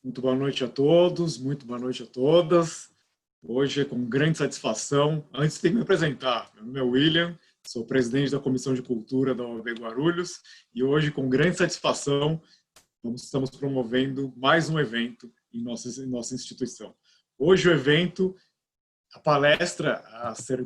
Muito boa noite a todos, muito boa noite a todas. Hoje, com grande satisfação, antes de me apresentar, meu nome é William, sou presidente da Comissão de Cultura da OAB Guarulhos e hoje, com grande satisfação, estamos promovendo mais um evento em nossa instituição. Hoje o evento, a palestra a ser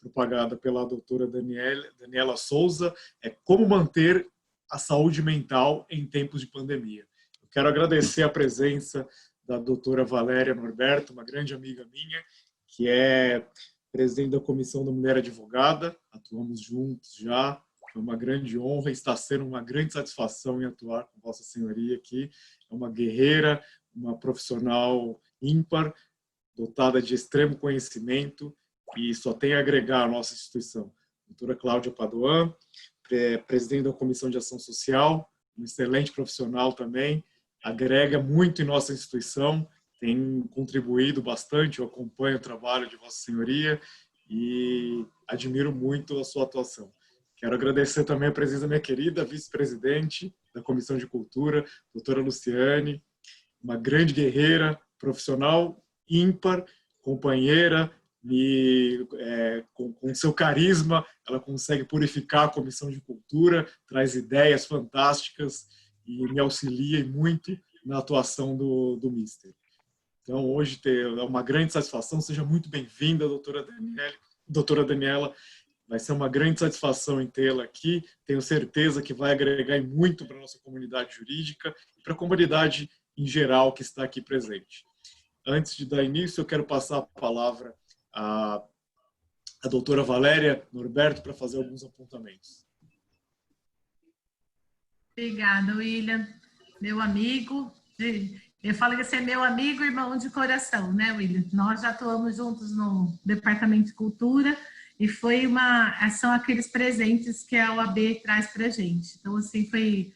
propagada pela doutora Daniela Souza é Como Manter a Saúde Mental em Tempos de Pandemia. Eu quero agradecer a presença da doutora Valéria Norberto, uma grande amiga minha, que é presidente da Comissão da Mulher Advogada, atuamos juntos já, foi uma grande honra e está sendo uma grande satisfação em atuar com Vossa Senhoria aqui. É uma guerreira, uma profissional ímpar, dotada de extremo conhecimento e só tem a agregar à nossa instituição. Doutora Cláudia Padoan, presidente da Comissão de Ação Social, um excelente profissional também, agrega muito em nossa instituição, tem contribuído bastante, eu acompanho o trabalho de Vossa Senhoria e admiro muito a sua atuação. Quero agradecer também a presença da minha querida vice-presidente da Comissão de Cultura, doutora Luciane, uma grande guerreira, profissional ímpar, companheira, com seu carisma, ela consegue purificar a Comissão de Cultura, traz ideias fantásticas e me auxilia muito na atuação do Mister. Então, hoje é uma grande satisfação, seja muito bem-vinda, doutora Daniela, vai ser uma grande satisfação em tê-la aqui, tenho certeza que vai agregar muito para a nossa comunidade jurídica e para a comunidade em geral que está aqui presente. Antes de dar início, eu quero passar a palavra à doutora Valéria Norberto para fazer alguns apontamentos. Obrigada, William. Meu amigo, eu falo que você é meu amigo e irmão de coração, né, William? Nós já atuamos juntos no Departamento de Cultura e são aqueles presentes que a OAB traz para a gente. Então, assim,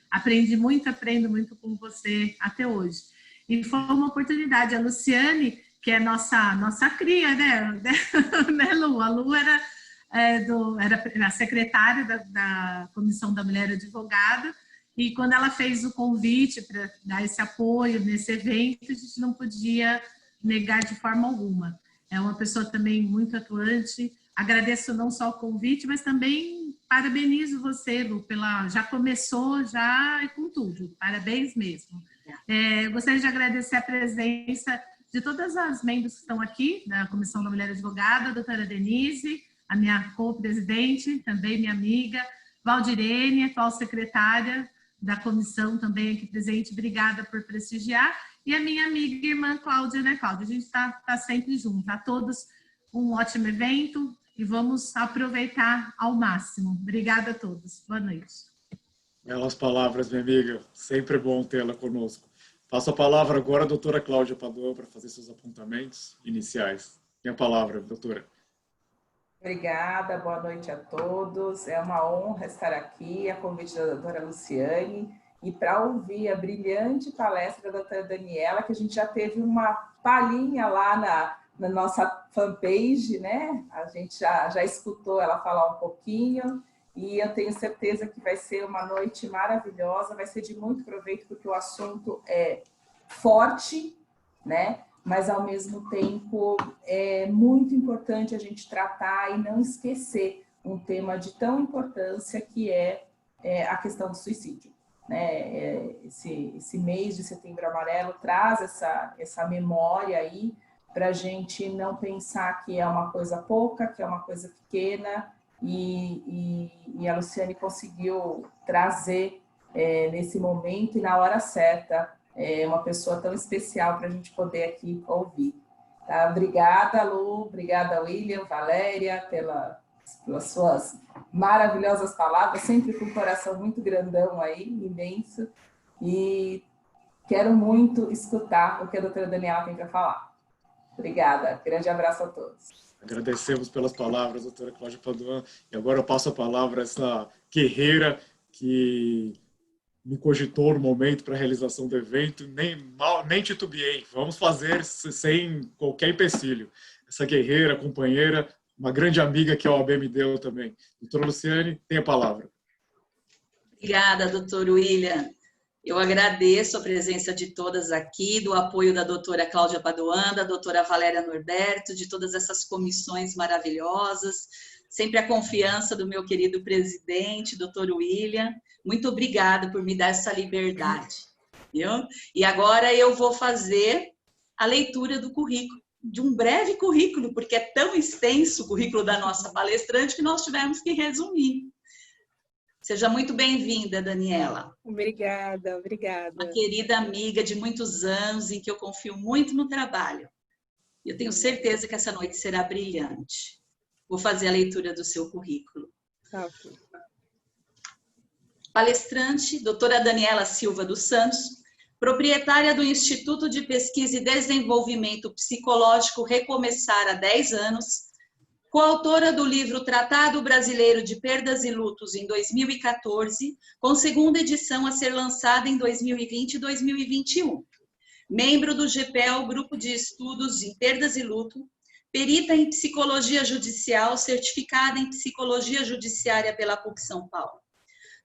aprendo muito com você até hoje. E foi uma oportunidade. A Luciane, que é nossa cria, né, Lu? A Lu era a secretária da Comissão da Mulher Advogada, e quando ela fez o convite para dar esse apoio nesse evento, a gente não podia negar de forma alguma. É uma pessoa também muito atuante. Agradeço não só o convite, mas também parabenizo você, Lu, já começou já com tudo. Parabéns mesmo. Eu gostaria de agradecer a presença de todas as membros que estão aqui, da Comissão da Mulher Advogada, a doutora Denise, a minha co-presidente, também minha amiga, Valdirene, atual secretária da comissão também aqui presente, obrigada por prestigiar, e a minha amiga e irmã Cláudia, né, Cláudia? A gente está sempre junto. A todos um ótimo evento e vamos aproveitar ao máximo. Obrigada a todos. Boa noite. Belas palavras, minha amiga. Sempre bom tê-la conosco. Passo a palavra agora à doutora Cláudia Padoan para fazer seus apontamentos iniciais. Tem a palavra, doutora. Obrigada, boa noite a todos. É uma honra estar aqui, a convite da doutora Luciane, e para ouvir a brilhante palestra da doutora Daniela, que a gente já teve uma palhinha lá na nossa fanpage, né? A gente já escutou ela falar um pouquinho, e eu tenho certeza que vai ser uma noite maravilhosa, vai ser de muito proveito, porque o assunto é forte, né? Mas, ao mesmo tempo, é muito importante a gente tratar e não esquecer um tema de tão importância que é a questão do suicídio, né? Esse mês de Setembro Amarelo traz essa memória aí para a gente não pensar que é uma coisa pouca, que é uma coisa pequena, e a Luciane conseguiu trazer nesse momento e na hora certa uma pessoa tão especial para a gente poder aqui ouvir. Tá? Obrigada, Lu, obrigada, William, Valéria, pelas suas maravilhosas palavras, sempre com o coração muito grandão aí, imenso, e quero muito escutar o que a doutora Daniela tem para falar. Obrigada, grande abraço a todos. Agradecemos pelas palavras, doutora Cláudia Padoan, e agora eu passo a palavra a essa guerreira que me cogitou no momento para a realização do evento, nem titubeei, vamos fazer sem qualquer empecilho. Essa guerreira, companheira, uma grande amiga que a OAB me deu também. Doutora Luciane, tem a palavra. Obrigada, doutor William. Eu agradeço a presença de todas aqui, do apoio da doutora Cláudia Padoan, da doutora Valéria Norberto, de todas essas comissões maravilhosas, sempre a confiança do meu querido presidente, doutor William. Muito obrigada por me dar essa liberdade. Viu? E agora eu vou fazer a leitura do currículo, de um breve currículo, porque é tão extenso o currículo da nossa palestrante que nós tivemos que resumir. Seja muito bem-vinda, Daniela. Obrigada, obrigada. Uma querida amiga de muitos anos, em que eu confio muito no trabalho. Eu tenho certeza que essa noite será brilhante. Vou fazer a leitura do seu currículo. Ok. Palestrante, doutora Daniela Silva dos Santos, proprietária do Instituto de Pesquisa e Desenvolvimento Psicológico Recomeçar há 10 anos, coautora do livro Tratado Brasileiro de Perdas e Lutos em 2014, com segunda edição a ser lançada em 2020 e 2021. Membro do GPEL, Grupo de Estudos em Perdas e Luto, perita em Psicologia Judicial, certificada em Psicologia Judiciária pela PUC São Paulo.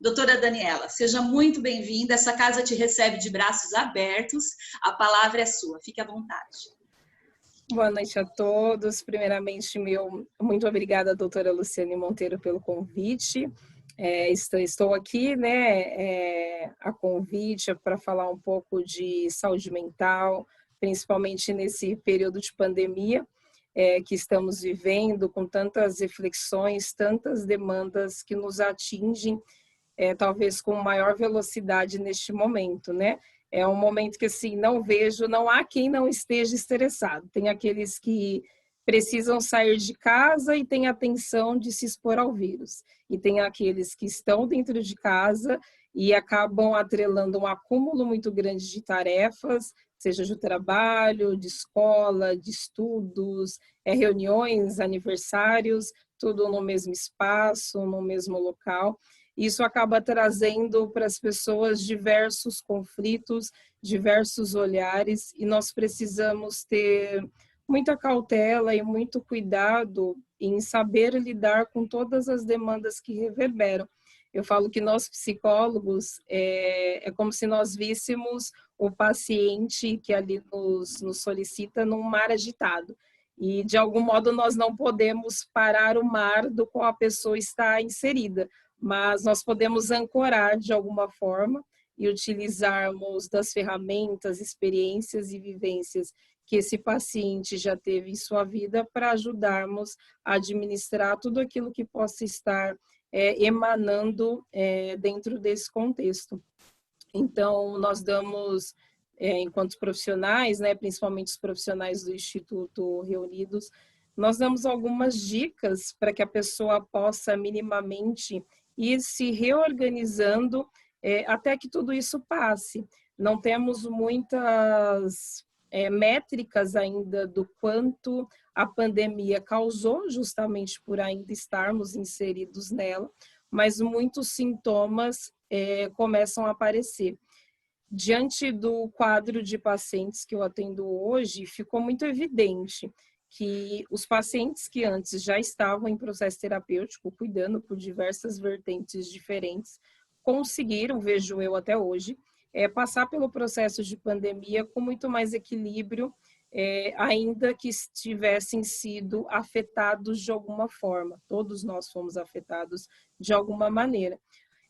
Doutora Daniela, seja muito bem-vinda, essa casa te recebe de braços abertos, a palavra é sua, fique à vontade. Boa noite a todos. Primeiramente, muito obrigada, doutora Luciane Monteiro, pelo convite. Estou aqui, a convite para falar um pouco de saúde mental, principalmente nesse período de pandemia que estamos vivendo, com tantas reflexões, tantas demandas que nos atingem, talvez com maior velocidade neste momento, né? É um momento que, assim, não há quem não esteja estressado. Tem aqueles que precisam sair de casa e têm a tensão de se expor ao vírus. E tem aqueles que estão dentro de casa e acabam atrelando um acúmulo muito grande de tarefas, seja de trabalho, de escola, de estudos, reuniões, aniversários, tudo no mesmo espaço, no mesmo local. Isso acaba trazendo para as pessoas diversos conflitos, diversos olhares, e nós precisamos ter muita cautela e muito cuidado em saber lidar com todas as demandas que reverberam. Eu falo que nós psicólogos é como se nós víssemos o paciente que ali nos solicita num mar agitado. E, de algum modo, nós não podemos parar o mar do qual a pessoa está inserida, mas nós podemos ancorar de alguma forma e utilizarmos das ferramentas, experiências e vivências que esse paciente já teve em sua vida para ajudarmos a administrar tudo aquilo que possa estar emanando dentro desse contexto. Então, nós damos, enquanto profissionais, principalmente os profissionais do Instituto reunidos, nós damos algumas dicas para que a pessoa possa minimamente ir se reorganizando até que tudo isso passe. Não temos muitas métricas ainda do quanto a pandemia causou, justamente por ainda estarmos inseridos nela, mas muitos sintomas começam a aparecer. Diante do quadro de pacientes que eu atendo hoje, ficou muito evidente que os pacientes que antes já estavam em processo terapêutico, cuidando por diversas vertentes diferentes, conseguiram, vejo eu até hoje, passar pelo processo de pandemia com muito mais equilíbrio, ainda que tivessem sido afetados de alguma forma. Todos nós fomos afetados de alguma maneira.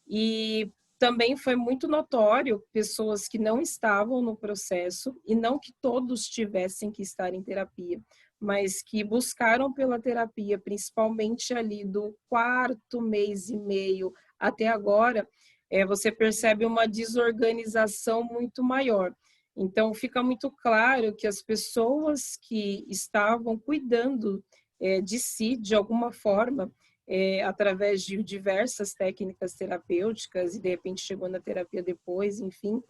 E também foi muito notório pessoas que não estavam no processo, e não que todos tivessem que estar em terapia, mas que buscaram pela terapia, principalmente ali do 4º mês e meio até agora, você percebe uma desorganização muito maior. Então, fica muito claro que as pessoas que estavam cuidando de si, de alguma forma, através de diversas técnicas terapêuticas, e de repente chegou na terapia depois, enfim,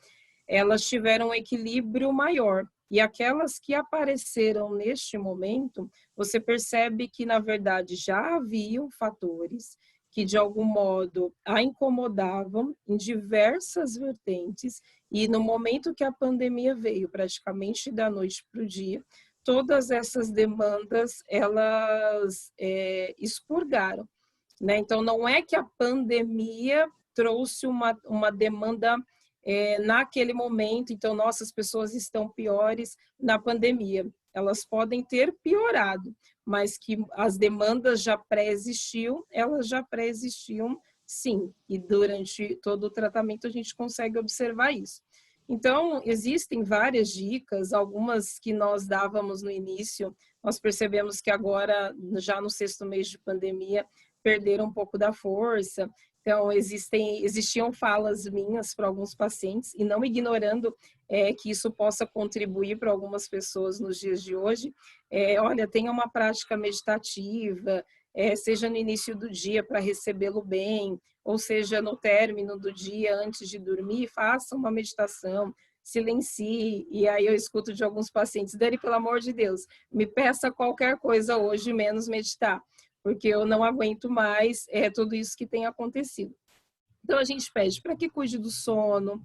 elas tiveram um equilíbrio maior. E aquelas que apareceram neste momento, você percebe que, na verdade, já haviam fatores que, de algum modo, a incomodavam em diversas vertentes, e no momento que a pandemia veio, praticamente da noite para o dia, todas essas demandas, elas expurgaram, né? Então, não é que a pandemia trouxe uma demanda naquele momento. Então, nossas pessoas estão piores na pandemia. Elas podem ter piorado, mas que as demandas já pré-existiam, elas já pré-existiam, sim. E durante todo o tratamento a gente consegue observar isso. Então, existem várias dicas, algumas que nós dávamos no início, nós percebemos que agora, já no 6º mês de pandemia, perderam um pouco da força. Então, existiam falas minhas para alguns pacientes, e não ignorando que isso possa contribuir para algumas pessoas nos dias de hoje. Olha, tenha uma prática meditativa, seja no início do dia para recebê-lo bem, ou seja no término do dia, antes de dormir, faça uma meditação, silencie. E aí eu escuto de alguns pacientes: Dani, pelo amor de Deus, me peça qualquer coisa hoje, menos meditar, porque eu não aguento mais tudo isso que tem acontecido. Então, a gente pede para que cuide do sono,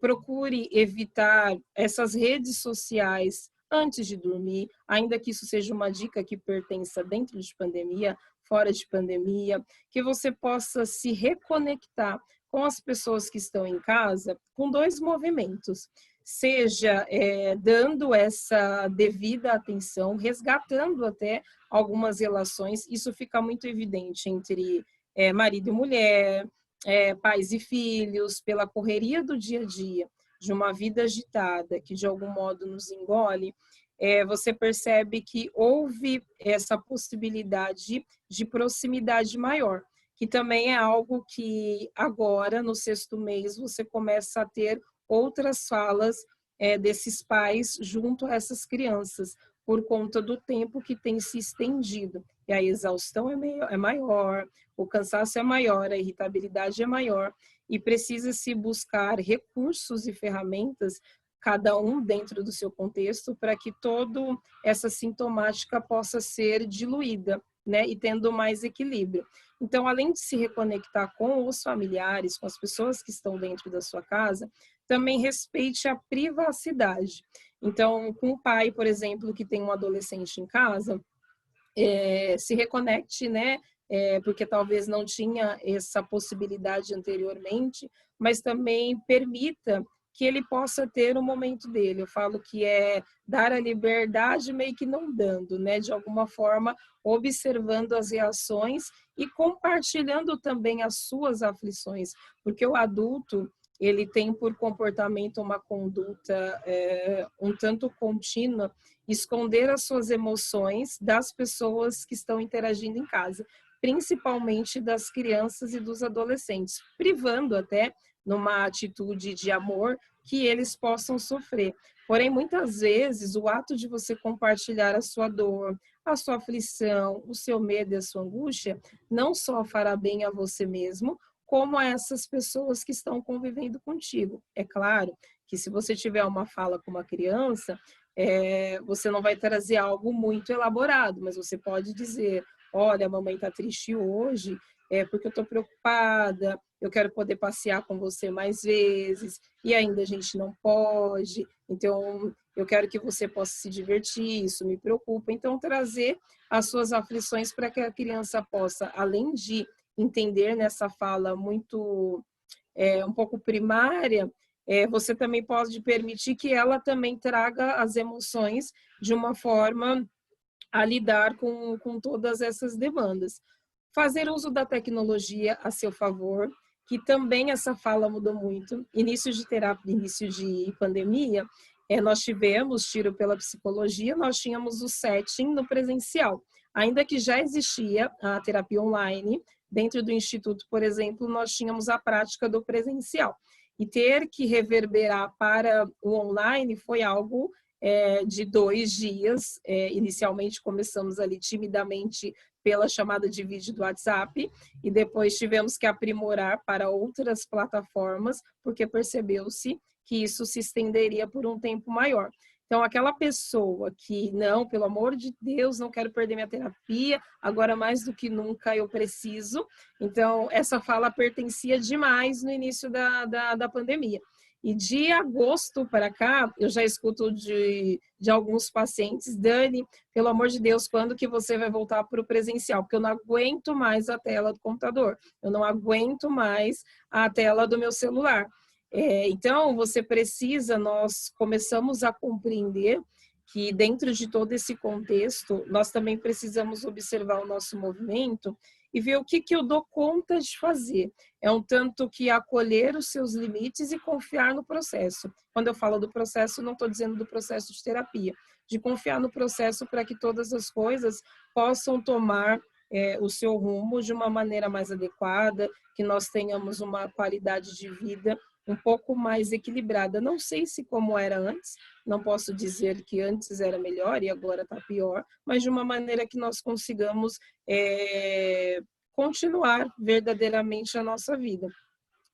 procure evitar essas redes sociais antes de dormir, ainda que isso seja uma dica que pertença dentro de pandemia, fora de pandemia, que você possa se reconectar com as pessoas que estão em casa com 2 movimentos. Seja dando essa devida atenção, resgatando até algumas relações. Isso fica muito evidente entre marido e mulher, pais e filhos, pela correria do dia a dia, de uma vida agitada que de algum modo nos engole. Você percebe que houve essa possibilidade de proximidade maior, que também é algo que agora, no 6º mês, você começa a ter outras falas desses pais junto a essas crianças, por conta do tempo que tem se estendido. E a exaustão é maior, o cansaço é maior, a irritabilidade é maior, e precisa-se buscar recursos e ferramentas, cada um dentro do seu contexto, para que toda essa sintomática possa ser diluída, né, e tendo mais equilíbrio. Então, além de se reconectar com os familiares, com as pessoas que estão dentro da sua casa, também respeite a privacidade. Então, com o pai, por exemplo, que tem um adolescente em casa, se reconecte, né? Porque talvez não tinha essa possibilidade anteriormente, mas também permita que ele possa ter o momento dele. Eu falo que é dar a liberdade meio que não dando, né? De alguma forma, observando as reações e compartilhando também as suas aflições, porque o adulto, ele tem por comportamento uma conduta um tanto contínua, esconder as suas emoções das pessoas que estão interagindo em casa, principalmente das crianças e dos adolescentes, privando até, numa atitude de amor, que eles possam sofrer. Porém, muitas vezes, o ato de você compartilhar a sua dor, a sua aflição, o seu medo e a sua angústia, não só fará bem a você mesmo, como a essas pessoas que estão convivendo contigo. É claro que se você tiver uma fala com uma criança, você não vai trazer algo muito elaborado, mas você pode dizer: olha, a mamãe está triste hoje, porque eu estou preocupada, eu quero poder passear com você mais vezes, e ainda a gente não pode, então eu quero que você possa se divertir, isso me preocupa. Então, trazer as suas aflições para que a criança possa, além de entender nessa fala muito, um pouco primária, você também pode permitir que ela também traga as emoções de uma forma a lidar com todas essas demandas. Fazer uso da tecnologia a seu favor, que também essa fala mudou muito. Início de terapia, início de pandemia, nós tivemos, tiro pela psicologia, nós tínhamos o setting no presencial. Ainda que já existia a terapia online, dentro do Instituto, por exemplo, nós tínhamos a prática do presencial. E ter que reverberar para o online foi algo de 2 dias. Inicialmente começamos ali timidamente pela chamada de vídeo do WhatsApp e depois tivemos que aprimorar para outras plataformas, porque percebeu-se que isso se estenderia por um tempo maior. Então, aquela pessoa que, não, pelo amor de Deus, não quero perder minha terapia, agora mais do que nunca eu preciso. Então, essa fala pertencia demais no início da pandemia. E de agosto para cá, eu já escuto de alguns pacientes: Dani, pelo amor de Deus, quando que você vai voltar para o presencial? Porque eu não aguento mais a tela do computador, eu não aguento mais a tela do meu celular. Então, nós começamos a compreender que dentro de todo esse contexto, nós também precisamos observar o nosso movimento e ver o que eu dou conta de fazer. É um tanto que acolher os seus limites e confiar no processo. Quando eu falo do processo, não estou dizendo do processo de terapia, de confiar no processo para que todas as coisas possam tomar o seu rumo de uma maneira mais adequada, que nós tenhamos uma qualidade de vida um pouco mais equilibrada. Não sei se como era antes, não posso dizer que antes era melhor e agora está pior, mas de uma maneira que nós consigamos continuar verdadeiramente a nossa vida.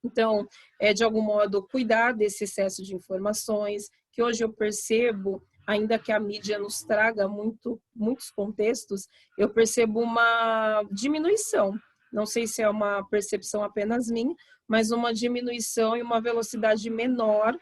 Então, de algum modo, cuidar desse excesso de informações, que hoje eu percebo, ainda que a mídia nos traga muitos contextos, eu percebo uma diminuição. Não sei se é uma percepção apenas minha, mas uma diminuição e uma velocidade menor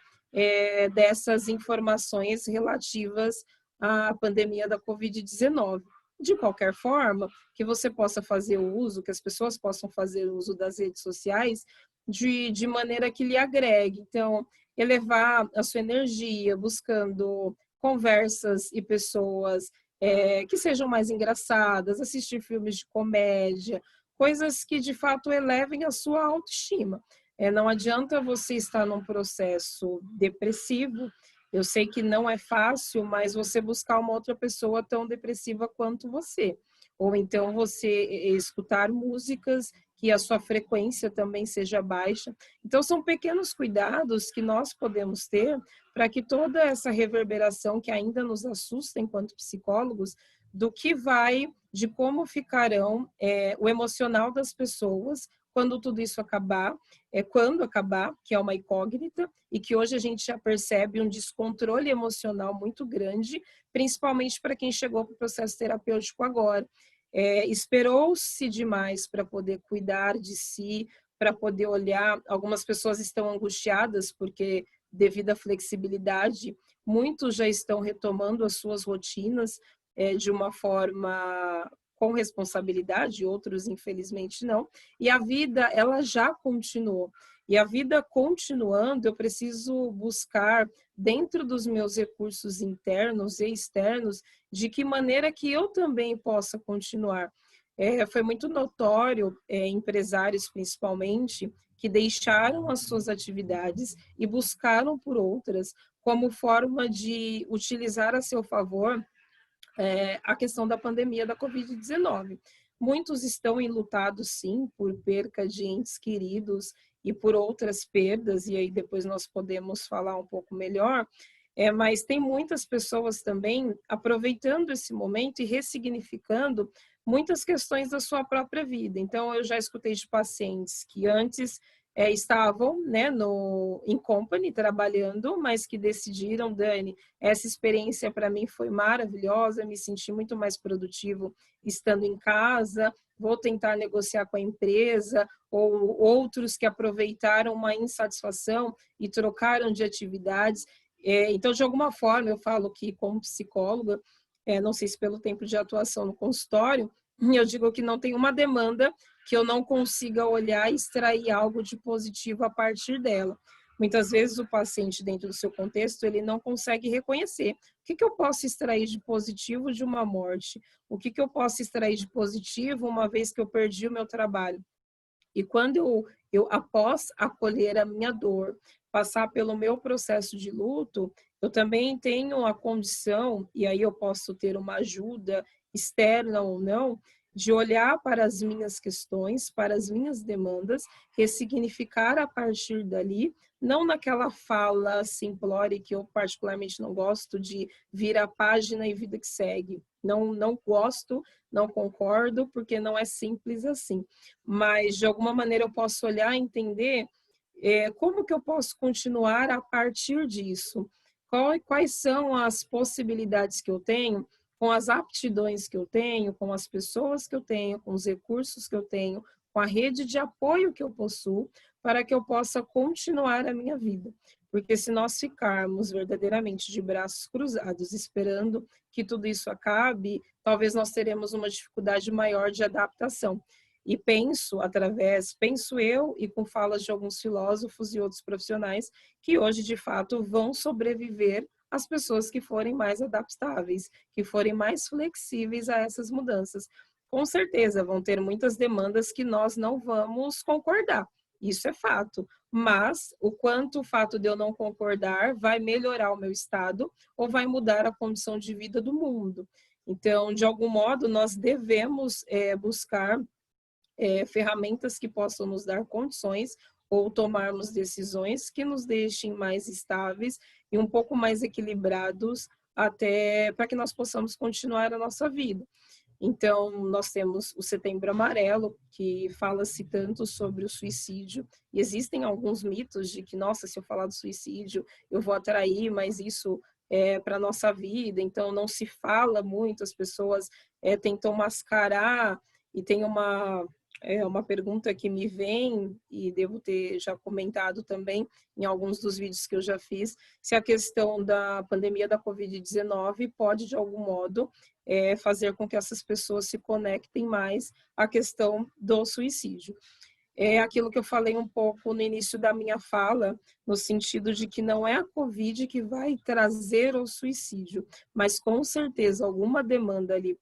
dessas informações relativas à pandemia da Covid-19. De qualquer forma, que você possa fazer o uso, que as pessoas possam fazer o uso das redes sociais de maneira que lhe agregue. Então, elevar a sua energia, buscando conversas e pessoas que sejam mais engraçadas, assistir filmes de comédia, coisas que de fato elevem a sua autoestima. Não adianta você estar num processo depressivo, eu sei que não é fácil, mas você buscar uma outra pessoa tão depressiva quanto você. Ou então você escutar músicas que a sua frequência também seja baixa. Então são pequenos cuidados que nós podemos ter para que toda essa reverberação que ainda nos assusta enquanto psicólogos, de como ficarão o emocional das pessoas quando tudo isso acabar, quando acabar, que é uma incógnita, e que hoje a gente já percebe um descontrole emocional muito grande, principalmente para quem chegou para o processo terapêutico agora. Esperou-se demais para poder cuidar de si, para poder olhar. Algumas pessoas estão angustiadas porque, devido à flexibilidade, muitos já estão retomando as suas rotinas de uma forma com responsabilidade, outros infelizmente não, e a vida ela já continuou. E a vida continuando, eu preciso buscar dentro dos meus recursos internos e externos de que maneira que eu também possa continuar. Foi muito notório, empresários principalmente, que deixaram as suas atividades e buscaram por outras como forma de utilizar a seu favor a questão da pandemia da Covid-19. Muitos estão enlutados, sim, por perca de entes queridos e por outras perdas, e aí depois nós podemos falar um pouco melhor, mas tem muitas pessoas também aproveitando esse momento e ressignificando muitas questões da sua própria vida. Então, eu já escutei de pacientes que antes estavam em company, trabalhando, mas que decidiram, Dani, essa experiência para mim foi maravilhosa, me senti muito mais produtivo estando em casa, vou tentar negociar com a empresa, ou outros que aproveitaram uma insatisfação e trocaram de atividades. Então, de alguma forma, eu falo que como psicóloga, não sei se pelo tempo de atuação no consultório, eu digo que não tem uma demanda que eu não consiga olhar e extrair algo de positivo a partir dela. Muitas vezes o paciente, dentro do seu contexto, ele não consegue reconhecer. O que eu posso extrair de positivo de uma morte? O que eu posso extrair de positivo uma vez que eu perdi o meu trabalho? E quando eu após acolher a minha dor, passar pelo meu processo de luto, eu também tenho a condição, e aí eu posso ter uma ajuda externa ou não, de olhar para as minhas questões, para as minhas demandas, ressignificar a partir dali, não naquela fala simplória que eu particularmente não gosto de virar a página e vida que segue. Não gosto, não concordo, porque não é simples assim. Mas, de alguma maneira, eu posso olhar e entender como que eu posso continuar a partir disso. Quais são as possibilidades que eu tenho, com as aptidões que eu tenho, com as pessoas que eu tenho, com os recursos que eu tenho, com a rede de apoio que eu possuo, para que eu possa continuar a minha vida. Porque se nós ficarmos verdadeiramente de braços cruzados, esperando que tudo isso acabe, talvez nós teremos uma dificuldade maior de adaptação. E penso eu e com falas de alguns filósofos e outros profissionais, que hoje, de fato, vão sobreviver as pessoas que forem mais adaptáveis, que forem mais flexíveis a essas mudanças. Com certeza vão ter muitas demandas que nós não vamos concordar, isso é fato, mas o quanto o fato de eu não concordar vai melhorar o meu estado ou vai mudar a condição de vida do mundo. Então, de algum modo, nós devemos buscar ferramentas que possam nos dar condições ou tomarmos decisões que nos deixem mais estáveis e um pouco mais equilibrados até para que nós possamos continuar a nossa vida. Então, nós temos o Setembro Amarelo, que fala-se tanto sobre o suicídio, e existem alguns mitos de que, nossa, se eu falar do suicídio, eu vou atrair, mas isso é para a nossa vida, então não se fala muito, as pessoas tentam mascarar, e tem uma pergunta que me vem, e devo ter já comentado também em alguns dos vídeos que eu já fiz, se a questão da pandemia da Covid-19 pode, de algum modo, fazer com que essas pessoas se conectem mais à questão do suicídio. É aquilo que eu falei um pouco no início da minha fala, no sentido de que não é a Covid que vai trazer o suicídio, mas com certeza alguma demanda ali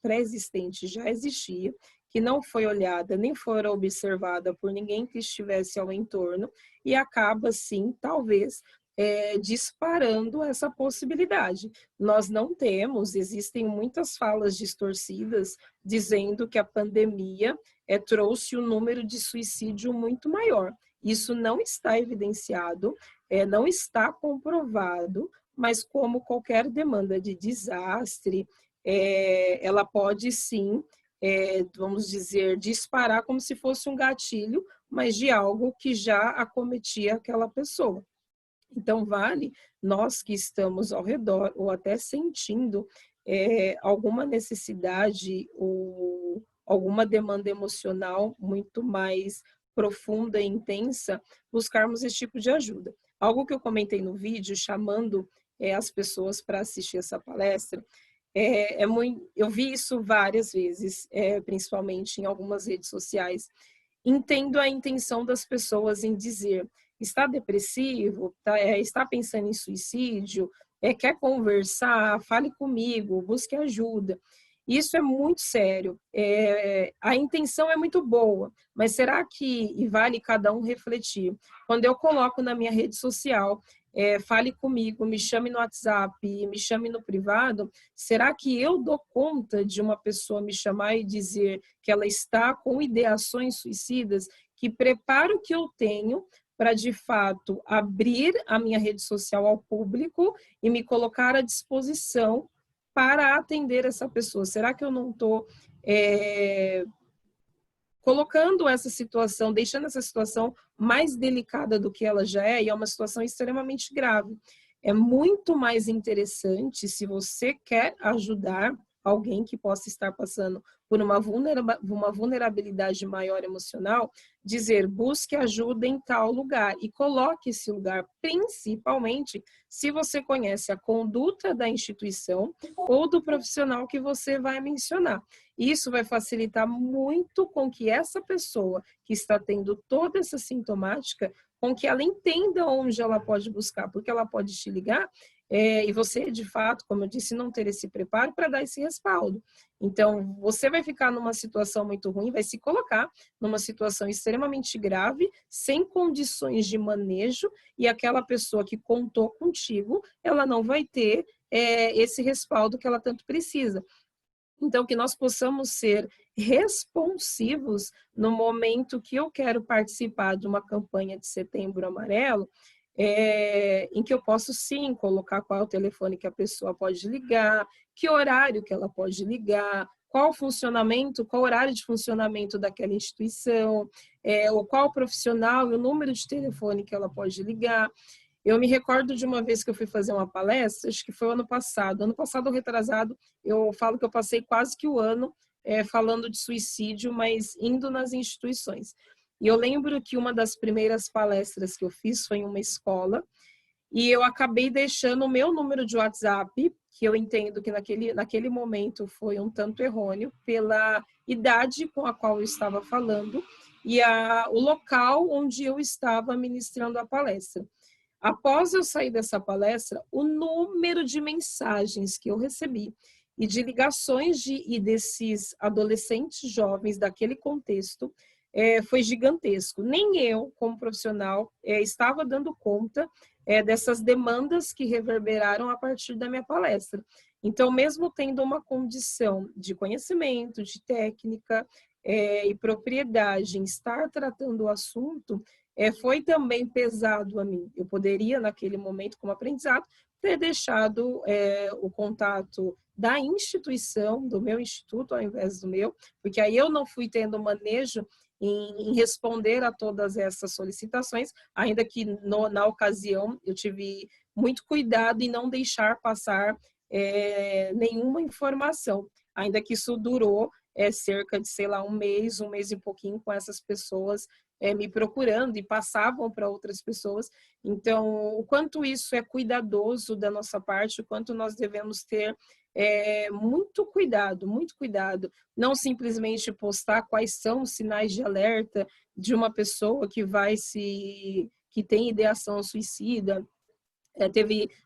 pré-existente já existia, que não foi olhada nem foi observada por ninguém que estivesse ao entorno e acaba, sim, talvez, disparando essa possibilidade. Nós não temos, existem muitas falas distorcidas dizendo que a pandemia trouxe um número de suicídio muito maior. Isso não está evidenciado, não está comprovado, mas como qualquer demanda de desastre, ela pode sim, vamos dizer, disparar como se fosse um gatilho, mas de algo que já acometia aquela pessoa. Então, vale nós que estamos ao redor ou até sentindo alguma necessidade ou alguma demanda emocional muito mais profunda e intensa, buscarmos esse tipo de ajuda. Algo que eu comentei no vídeo, chamando as pessoas para assistir essa palestra, eu vi isso várias vezes, principalmente em algumas redes sociais. Entendo a intenção das pessoas em dizer: está depressivo, está pensando em suicídio, quer conversar, fale comigo, busque ajuda. Isso é muito sério. A intenção é muito boa, mas será que, e vale cada um refletir, quando eu coloco na minha rede social, fale comigo, me chame no WhatsApp, me chame no privado, será que eu dou conta de uma pessoa me chamar e dizer que ela está com ideações suicidas? Que preparo que eu tenho para, de fato, abrir a minha rede social ao público e me colocar à disposição para atender essa pessoa? Será que eu não estou colocando essa situação, deixando essa situação mais delicada do que ela já é, e é uma situação extremamente grave? É muito mais interessante, se você quer ajudar alguém que possa estar passando por uma vulnerabilidade maior emocional, dizer: busque ajuda em tal lugar e coloque esse lugar, principalmente se você conhece a conduta da instituição ou do profissional que você vai mencionar. Isso vai facilitar muito com que essa pessoa que está tendo toda essa sintomática, com que ela entenda onde ela pode buscar, porque ela pode te ligar e você, de fato, como eu disse, não ter esse preparo para dar esse respaldo. Então, você vai ficar numa situação muito ruim, vai se colocar numa situação extremamente grave, sem condições de manejo, e aquela pessoa que contou contigo, ela não vai ter esse respaldo que ela tanto precisa. Então, que nós possamos ser responsivos no momento que eu quero participar de uma campanha de Setembro Amarelo, em que eu posso sim colocar qual é o telefone que a pessoa pode ligar, que horário que ela pode ligar, qual o horário de funcionamento daquela instituição, ou qual profissional e o número de telefone que ela pode ligar. Eu me recordo de uma vez que eu fui fazer uma palestra, acho que foi ano passado ou retrasado, eu falo que eu passei quase que o ano falando de suicídio, mas indo nas instituições. E eu lembro que uma das primeiras palestras que eu fiz foi em uma escola, e eu acabei deixando o meu número de WhatsApp, que eu entendo que naquele momento foi um tanto errôneo, pela idade com a qual eu estava falando e o local onde eu estava ministrando a palestra. Após eu sair dessa palestra, o número de mensagens que eu recebi e de ligações e desses adolescentes jovens daquele contexto foi gigantesco. Nem eu, como profissional, estava dando conta dessas demandas que reverberaram a partir da minha palestra. Então, mesmo tendo uma condição de conhecimento, de técnica e propriedade em estar tratando o assunto, foi também pesado a mim. Eu poderia, naquele momento, como aprendizado, ter deixado o contato da instituição, do meu instituto, ao invés do meu, porque aí eu não fui tendo manejo em responder a todas essas solicitações, ainda que na ocasião eu tive muito cuidado em não deixar passar nenhuma informação, ainda que isso durou cerca de, sei lá, um mês e pouquinho com essas pessoas me procurando e passavam para outras pessoas. Então, o quanto isso é cuidadoso da nossa parte, o quanto nós devemos ter muito cuidado, não simplesmente postar quais são os sinais de alerta de uma pessoa que tem ideação suicida.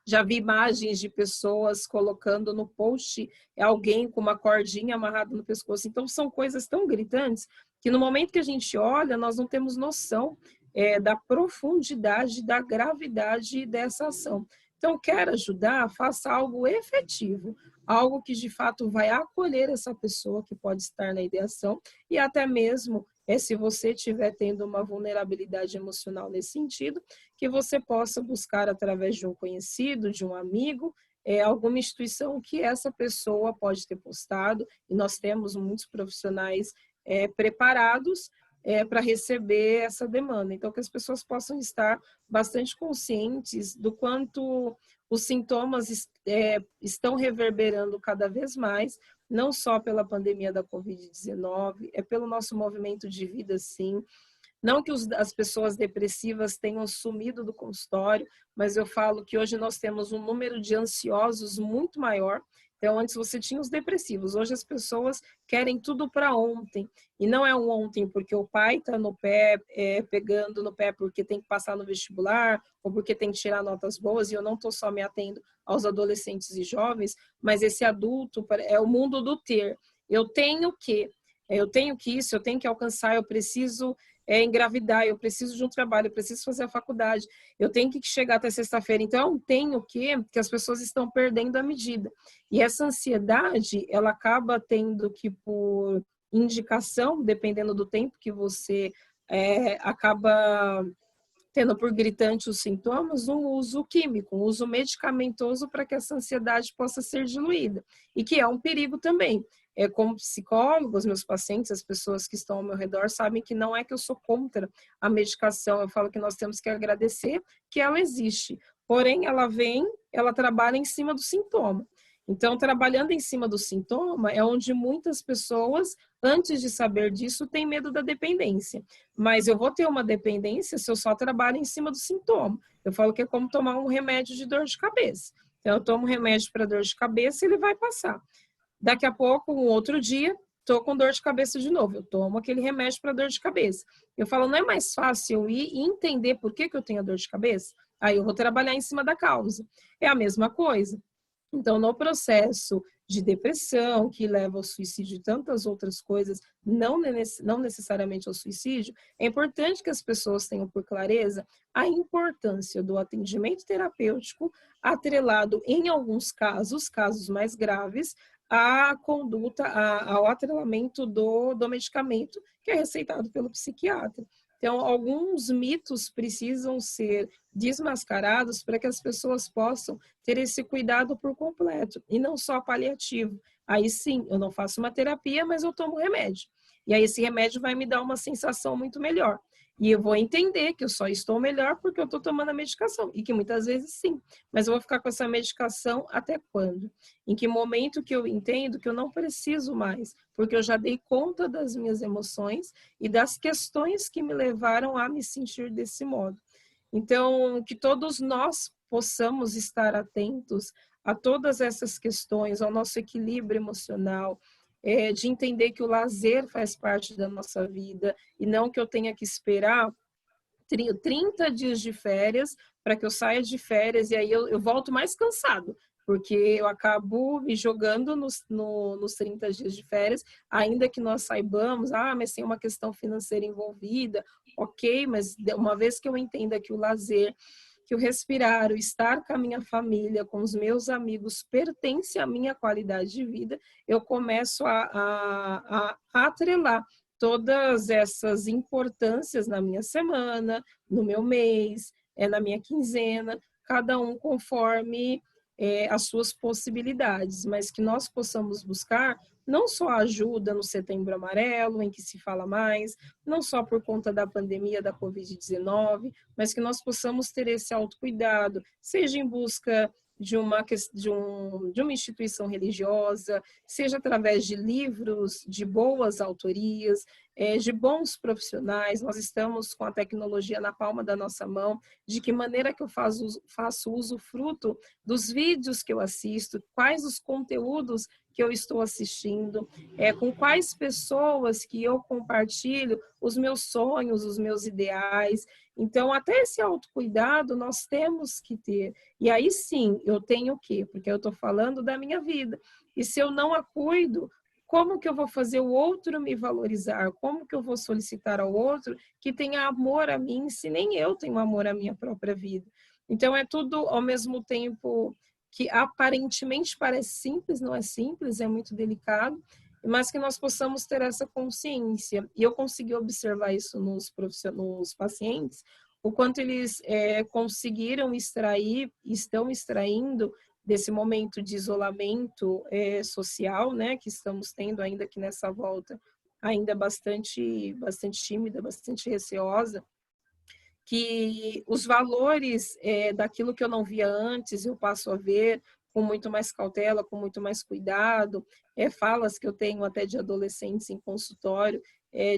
Já vi imagens de pessoas colocando no post alguém com uma cordinha amarrada no pescoço. Então, são coisas tão gritantes que no momento que a gente olha, nós não temos noção da profundidade, da gravidade dessa ação. Então, quer ajudar, faça algo efetivo, algo que de fato vai acolher essa pessoa que pode estar na ideação e até mesmo, se você estiver tendo uma vulnerabilidade emocional nesse sentido, que você possa buscar através de um conhecido, de um amigo, alguma instituição que essa pessoa pode ter postado, e nós temos muitos profissionais preparados para receber essa demanda. Então, que as pessoas possam estar bastante conscientes do quanto os sintomas estão reverberando cada vez mais, não só pela pandemia da Covid-19, pelo nosso movimento de vida, sim. Não que as pessoas depressivas tenham sumido do consultório, mas eu falo que hoje nós temos um número de ansiosos muito maior. Então, antes você tinha os depressivos, hoje as pessoas querem tudo para ontem. E não é um ontem porque o pai está no pé, pegando no pé porque tem que passar no vestibular, ou porque tem que tirar notas boas, e eu não estou só me atendo aos adolescentes e jovens, mas esse adulto é o mundo do ter. Eu tenho que isso, eu tenho que alcançar, eu preciso engravidar, eu preciso de um trabalho, eu preciso fazer a faculdade, eu tenho que chegar até sexta-feira. Então, tem o que as pessoas estão perdendo a medida. E essa ansiedade, ela acaba tendo que, por indicação, dependendo do tempo que você acaba tendo por gritante os sintomas, um uso químico, um uso medicamentoso para que essa ansiedade possa ser diluída. E que é um perigo também. Como psicólogo, os meus pacientes, as pessoas que estão ao meu redor, sabem que não é que eu sou contra a medicação. Eu falo que nós temos que agradecer que ela existe. Porém, ela trabalha em cima do sintoma. Então, trabalhando em cima do sintoma é onde muitas pessoas, antes de saber disso, têm medo da dependência. Mas eu vou ter uma dependência se eu só trabalho em cima do sintoma. Eu falo que é como tomar um remédio de dor de cabeça. Então, eu tomo um remédio para dor de cabeça e ele vai passar. Daqui a pouco, um outro dia, estou com dor de cabeça de novo. Eu tomo aquele remédio para dor de cabeça. Eu falo, não é mais fácil eu ir e entender por que eu tenho a dor de cabeça? Aí eu vou trabalhar em cima da causa. É a mesma coisa. Então, no processo de depressão, que leva ao suicídio e tantas outras coisas, não necessariamente ao suicídio, é importante que as pessoas tenham por clareza a importância do atendimento terapêutico atrelado, em alguns casos mais graves, à conduta, ao atrelamento do medicamento que é receitado pelo psiquiatra. Então, alguns mitos precisam ser desmascarados para que as pessoas possam ter esse cuidado por completo, e não só paliativo. Aí sim, eu não faço uma terapia, mas eu tomo remédio. E aí esse remédio vai me dar uma sensação muito melhor. E eu vou entender que eu só estou melhor porque eu estou tomando a medicação. E que muitas vezes sim. Mas eu vou ficar com essa medicação até quando? Em que momento que eu entendo que eu não preciso mais? Porque eu já dei conta das minhas emoções e das questões que me levaram a me sentir desse modo. Então, que todos nós possamos estar atentos a todas essas questões, ao nosso equilíbrio emocional, de entender que o lazer faz parte da nossa vida e não que eu tenha que esperar 30 dias de férias para que eu saia de férias e aí eu volto mais cansado, porque eu acabo me jogando nos 30 dias de férias, ainda que nós saibamos, mas tem uma questão financeira envolvida, ok, mas uma vez que eu entenda que o lazer, que o respirar, o estar com a minha família, com os meus amigos, pertence à minha qualidade de vida, eu começo a atrelar todas essas importâncias na minha semana, no meu mês, na minha quinzena, cada um conforme as suas possibilidades, mas que nós possamos buscar não só ajuda no Setembro Amarelo, em que se fala mais, não só por conta da pandemia da Covid-19, mas que nós possamos ter esse autocuidado, seja em busca de uma instituição religiosa, seja através de livros de boas autorias, de bons profissionais. Nós estamos com a tecnologia na palma da nossa mão, de que maneira que eu faço uso fruto dos vídeos que eu assisto, quais os conteúdos que eu estou assistindo, com quais pessoas que eu compartilho os meus sonhos, os meus ideais. Então, até esse autocuidado nós temos que ter. E aí sim, eu tenho o quê? Porque eu estou falando da minha vida. E se eu não a cuido, como que eu vou fazer o outro me valorizar? Como que eu vou solicitar ao outro que tenha amor a mim, se nem eu tenho amor à minha própria vida? Então, é tudo ao mesmo tempo que aparentemente parece simples, não é simples, é muito delicado, mas que nós possamos ter essa consciência. E eu consegui observar isso nos pacientes, o quanto eles conseguiram extrair, estão extraindo desse momento de isolamento social, né, que estamos tendo ainda aqui nessa volta, ainda bastante tímida, bastante receosa, que os valores daquilo que eu não via antes, eu passo a ver com muito mais cautela, com muito mais cuidado, falas que eu tenho até de adolescentes em consultório,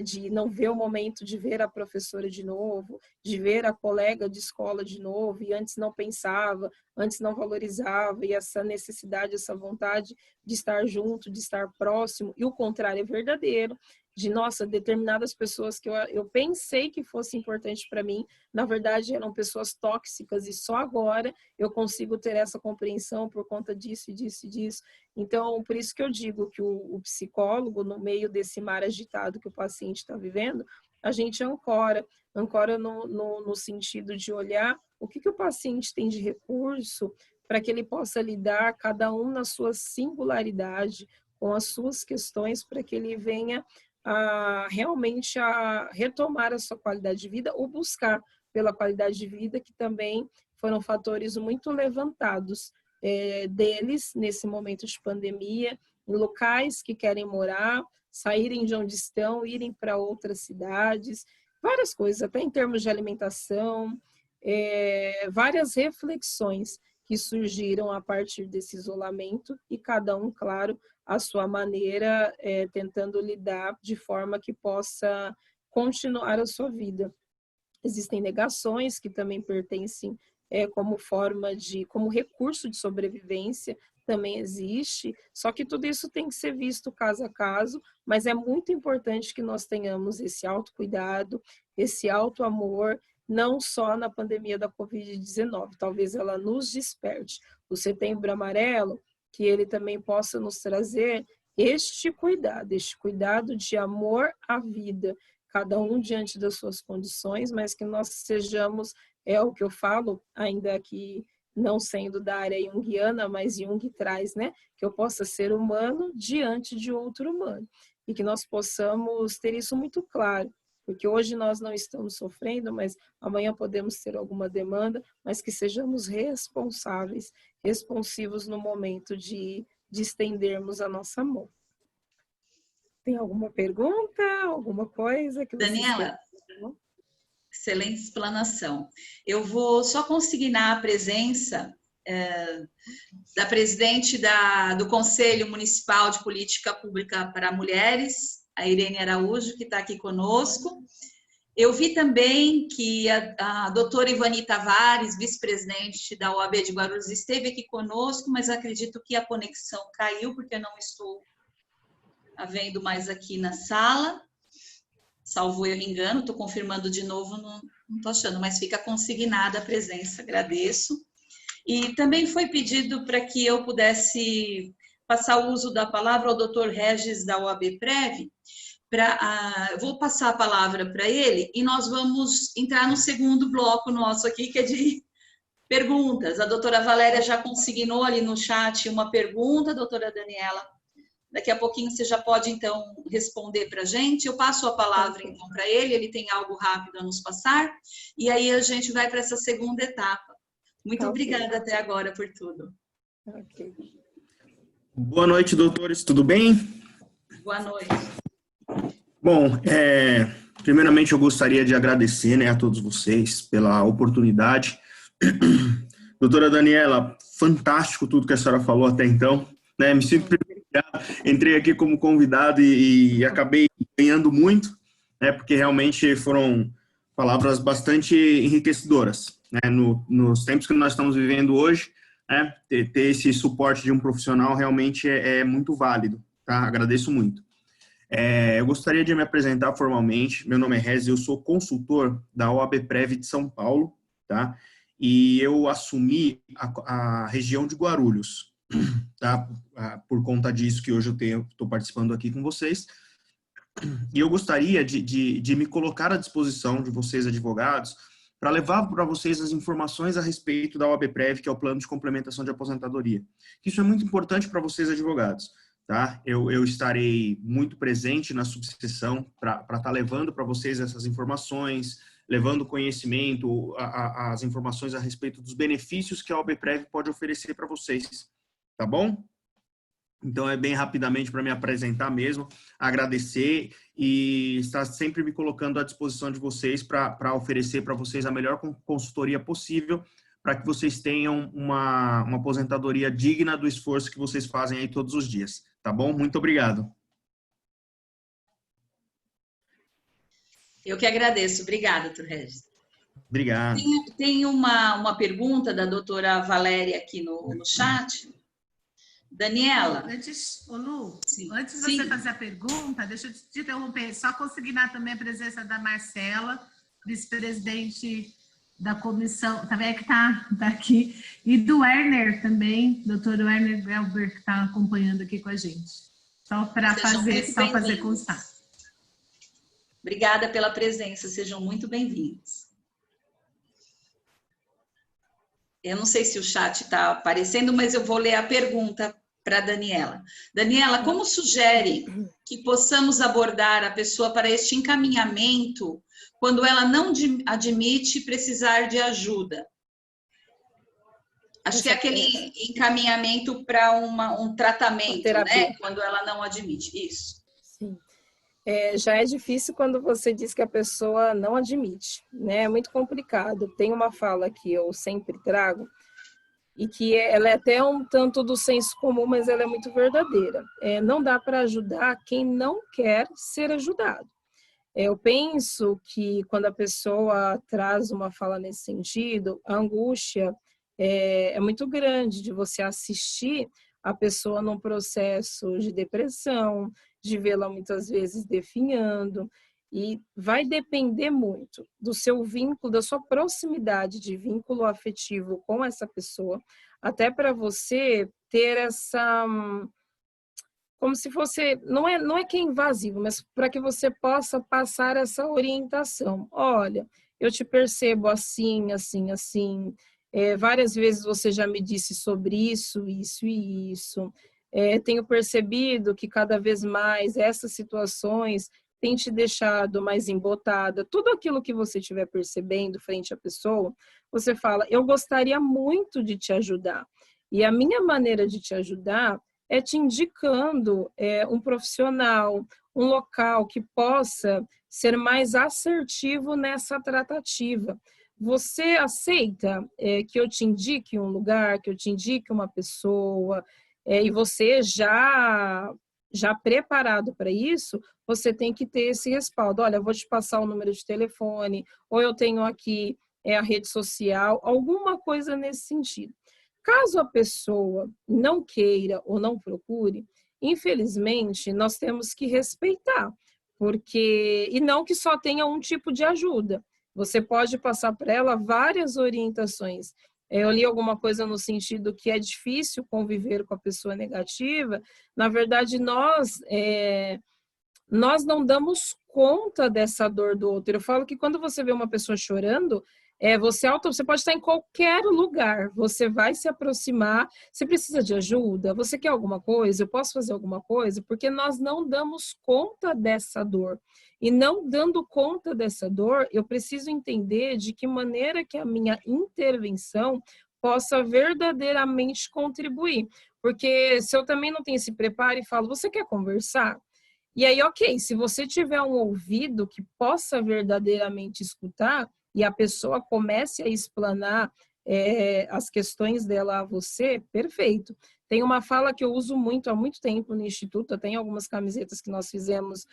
de não ver o momento de ver a professora de novo, de ver a colega de escola de novo, e antes não pensava, antes não valorizava, e essa necessidade, essa vontade de estar junto, de estar próximo, e o contrário é verdadeiro, de, nossa, determinadas pessoas que eu pensei que fosse importante para mim, na verdade eram pessoas tóxicas, e só agora eu consigo ter essa compreensão por conta disso e disso e disso. Então, por isso que eu digo que o psicólogo, no meio desse mar agitado que o paciente está vivendo, a gente ancora no sentido de olhar o que o paciente tem de recurso para que ele possa lidar, cada um na sua singularidade, com as suas questões, para que ele venha realmente a retomar a sua qualidade de vida ou buscar pela qualidade de vida, que também foram fatores muito levantados deles nesse momento de pandemia, em locais que querem morar, saírem de onde estão, irem para outras cidades, várias coisas, até em termos de alimentação, várias reflexões que surgiram a partir desse isolamento e cada um, claro, a sua maneira, tentando lidar de forma que possa continuar a sua vida. Existem negações que também pertencem como como recurso de sobrevivência, também existe, só que tudo isso tem que ser visto caso a caso, mas é muito importante que nós tenhamos esse autocuidado, esse autoamor, não só na pandemia da Covid-19, talvez ela nos desperte. O Setembro Amarelo, que ele também possa nos trazer este cuidado de amor à vida, cada um diante das suas condições, mas que nós sejamos, o que eu falo, ainda que não sendo da área junguiana, mas Jung traz, né? Que eu possa ser humano diante de outro humano. E que nós possamos ter isso muito claro, porque hoje nós não estamos sofrendo, mas amanhã podemos ter alguma demanda, mas que sejamos responsáveis, responsivos no momento de estendermos a nossa mão. Tem alguma pergunta, alguma coisa que vocês Daniela, querem? Excelente explanação. Eu vou só consignar a presença da presidente do Conselho Municipal de Política Pública para Mulheres, a Irene Araújo, que está aqui conosco, Eu vi também que a doutora Ivani Tavares, vice-presidente da OAB de Guarulhos, esteve aqui conosco, mas acredito que a conexão caiu, porque eu não estou a vendo mais aqui na sala. Salvo eu engano, estou confirmando de novo, não estou achando, mas fica consignada a presença, agradeço. E também foi pedido para que eu pudesse passar o uso da palavra ao doutor Regis, da OAB Prev. Vou passar a palavra para ele e nós vamos entrar no segundo bloco nosso aqui, que é de perguntas. A doutora Valéria já consignou ali no chat uma pergunta, doutora Daniela. Daqui a pouquinho você já pode, então, responder para a gente. Eu passo a palavra, então, para ele tem algo rápido a nos passar, e aí a gente vai para essa segunda etapa. Muito obrigada até agora por tudo. Boa noite, doutores, tudo bem? Boa noite. Bom, primeiramente eu gostaria de agradecer, né, a todos vocês pela oportunidade. Doutora Daniela, fantástico tudo que a senhora falou até então, né, me sinto privilegiado, entrei aqui como convidado e acabei ganhando muito, né, porque realmente foram palavras bastante enriquecedoras, né, nos tempos que nós estamos vivendo hoje, né, ter esse suporte de um profissional realmente é muito válido, tá? Agradeço muito. Eu gostaria de me apresentar formalmente. Meu nome é Rez, eu sou consultor da OAB Prev de São Paulo, tá? E eu assumi a região de Guarulhos, tá? Por conta disso que hoje eu estou participando aqui com vocês. E eu gostaria de me colocar à disposição de vocês, advogados, para levar para vocês as informações a respeito da OAB Prev, que é o Plano de Complementação de Aposentadoria. Isso é muito importante para vocês, advogados. Tá? Eu estarei muito presente na subseção para estar levando para vocês essas informações, levando conhecimento, as informações a respeito dos benefícios que a OAB Prev pode oferecer para vocês, tá bom? Então, é bem rapidamente para me apresentar mesmo, agradecer e estar sempre me colocando à disposição de vocês para oferecer para vocês a melhor consultoria possível, para que vocês tenham uma aposentadoria digna do esforço que vocês fazem aí todos os dias. Tá bom? Muito obrigado. Eu que agradeço. Obrigada, doutor Regis. Obrigado. Tem uma pergunta da doutora Valéria aqui no chat. Daniela. Antes, Lu, Sim. Antes de você fazer a pergunta, deixa eu te interromper. Só consignar também a presença da Marcela, vice-presidente da comissão, também que está aqui, e do Werner também, doutor Werner Gelber, que está acompanhando aqui com a gente. Só para fazer constar. Obrigada pela presença, sejam muito bem-vindos. Eu não sei se o chat está aparecendo, mas eu vou ler a pergunta para a Daniela. Daniela, como sugere que possamos abordar a pessoa para este encaminhamento quando ela não admite precisar de ajuda? Acho que é aquele encaminhamento para um tratamento, né? Quando ela não admite. Isso. Sim. Já é difícil quando você diz que a pessoa não admite, né? É muito complicado. Tem uma fala que eu sempre trago, e que ela é até um tanto do senso comum, mas ela é muito verdadeira. Não dá para ajudar quem não quer ser ajudado. Eu penso que quando a pessoa traz uma fala nesse sentido, a angústia é muito grande de você assistir a pessoa num processo de depressão, de vê-la muitas vezes definhando, e vai depender muito do seu vínculo, da sua proximidade de vínculo afetivo com essa pessoa, até para você ter essa... como se fosse, não é que é invasivo, mas para que você possa passar essa orientação. Olha, eu te percebo assim, assim, assim. Várias vezes você já me disse sobre isso, isso e isso. Tenho percebido que cada vez mais essas situações têm te deixado mais embotada. Tudo aquilo que você estiver percebendo frente à pessoa, você fala, eu gostaria muito de te ajudar. E a minha maneira de te ajudar é te indicando um profissional, um local que possa ser mais assertivo nessa tratativa. Você aceita que eu te indique um lugar, que eu te indique uma pessoa, e você já já preparado para isso, você tem que ter esse respaldo. Olha, eu vou te passar o número de telefone, ou eu tenho aqui a rede social, alguma coisa nesse sentido. Caso a pessoa não queira ou não procure, infelizmente, nós temos que respeitar, porque e não que só tenha um tipo de ajuda. Você pode passar para ela várias orientações. Eu li alguma coisa no sentido que é difícil conviver com a pessoa negativa. Na verdade, nós não damos conta dessa dor do outro. Eu falo que quando você vê uma pessoa chorando, você pode estar em qualquer lugar, você vai se aproximar, você precisa de ajuda, você quer alguma coisa, eu posso fazer alguma coisa, porque nós não damos conta dessa dor. E não dando conta dessa dor, eu preciso entender de que maneira que a minha intervenção possa verdadeiramente contribuir. Porque se eu também não tenho esse preparo e falo, você quer conversar? E aí, ok, se você tiver um ouvido que possa verdadeiramente escutar, e a pessoa comece a explanar as questões dela a você, perfeito. Tem uma fala que eu uso muito há muito tempo no Instituto, tem algumas camisetas que nós fizemos